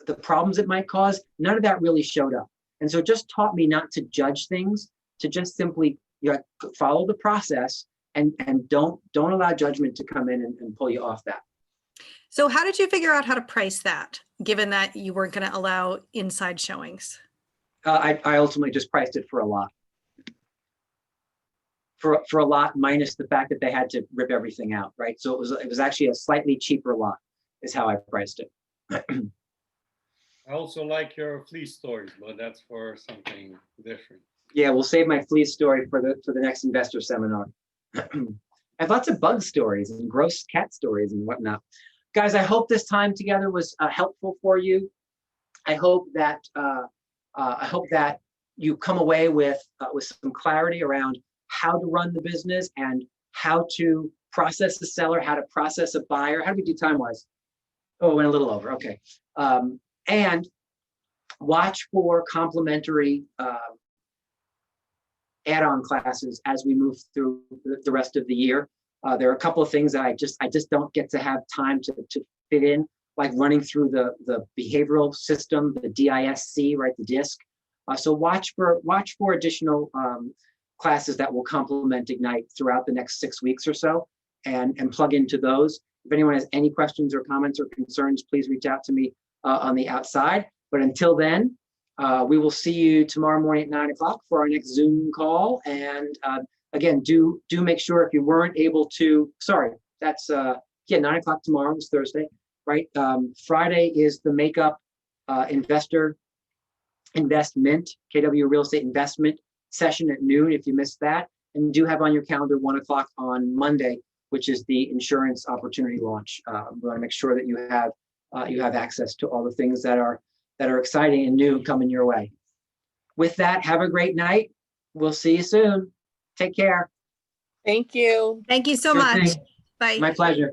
the problems it might cause, none of that really showed up. And so it just taught me not to judge things, to just simply follow the process and don't allow judgment to come in and pull you off that. So how did you figure out how to price that, given that you weren't going to allow inside showings? I ultimately just priced it for a lot. For a lot, minus the fact that they had to rip everything out, right? So it was actually a slightly cheaper lot, is how I priced it. I also like your fleece stories, but that's for something different. Yeah, we'll save my fleece story for the next investor seminar. I have lots of bug stories and gross cat stories and whatnot. Guys, I hope this time together was helpful for you. I hope that you come away with some clarity around how to run the business and how to process the seller, how to process a buyer. How do we do time-wise? Oh, went a little over, okay. And watch for complimentary add-on classes as we move through the rest of the year. There are a couple of things that I just don't get to have time to fit in, like running through the behavioral system, the DISC, right, the DISC. So watch for additional classes that will complement Ignite throughout the next 6 weeks or so, and plug into those. If anyone has any questions or comments or concerns, please reach out to me on the outside. But until then, we will see you tomorrow morning at 9 o'clock for our next Zoom call. And again, do make sure if you weren't able to, sorry, that's 9 o'clock tomorrow, is Thursday, right? Friday is the Makeup investment, KW Real Estate Investment session at noon if you missed that. And do have on your calendar 1 o'clock on Monday, which is the insurance opportunity launch. We want to make sure that you have access to all the things that are exciting and new coming your way. With that, have a great night. We'll see you soon. Take care. Thank you. Thank you so Sure much. thing. Bye. My pleasure.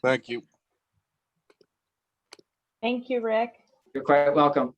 Thank you. Thank you, Rick. You're quite welcome.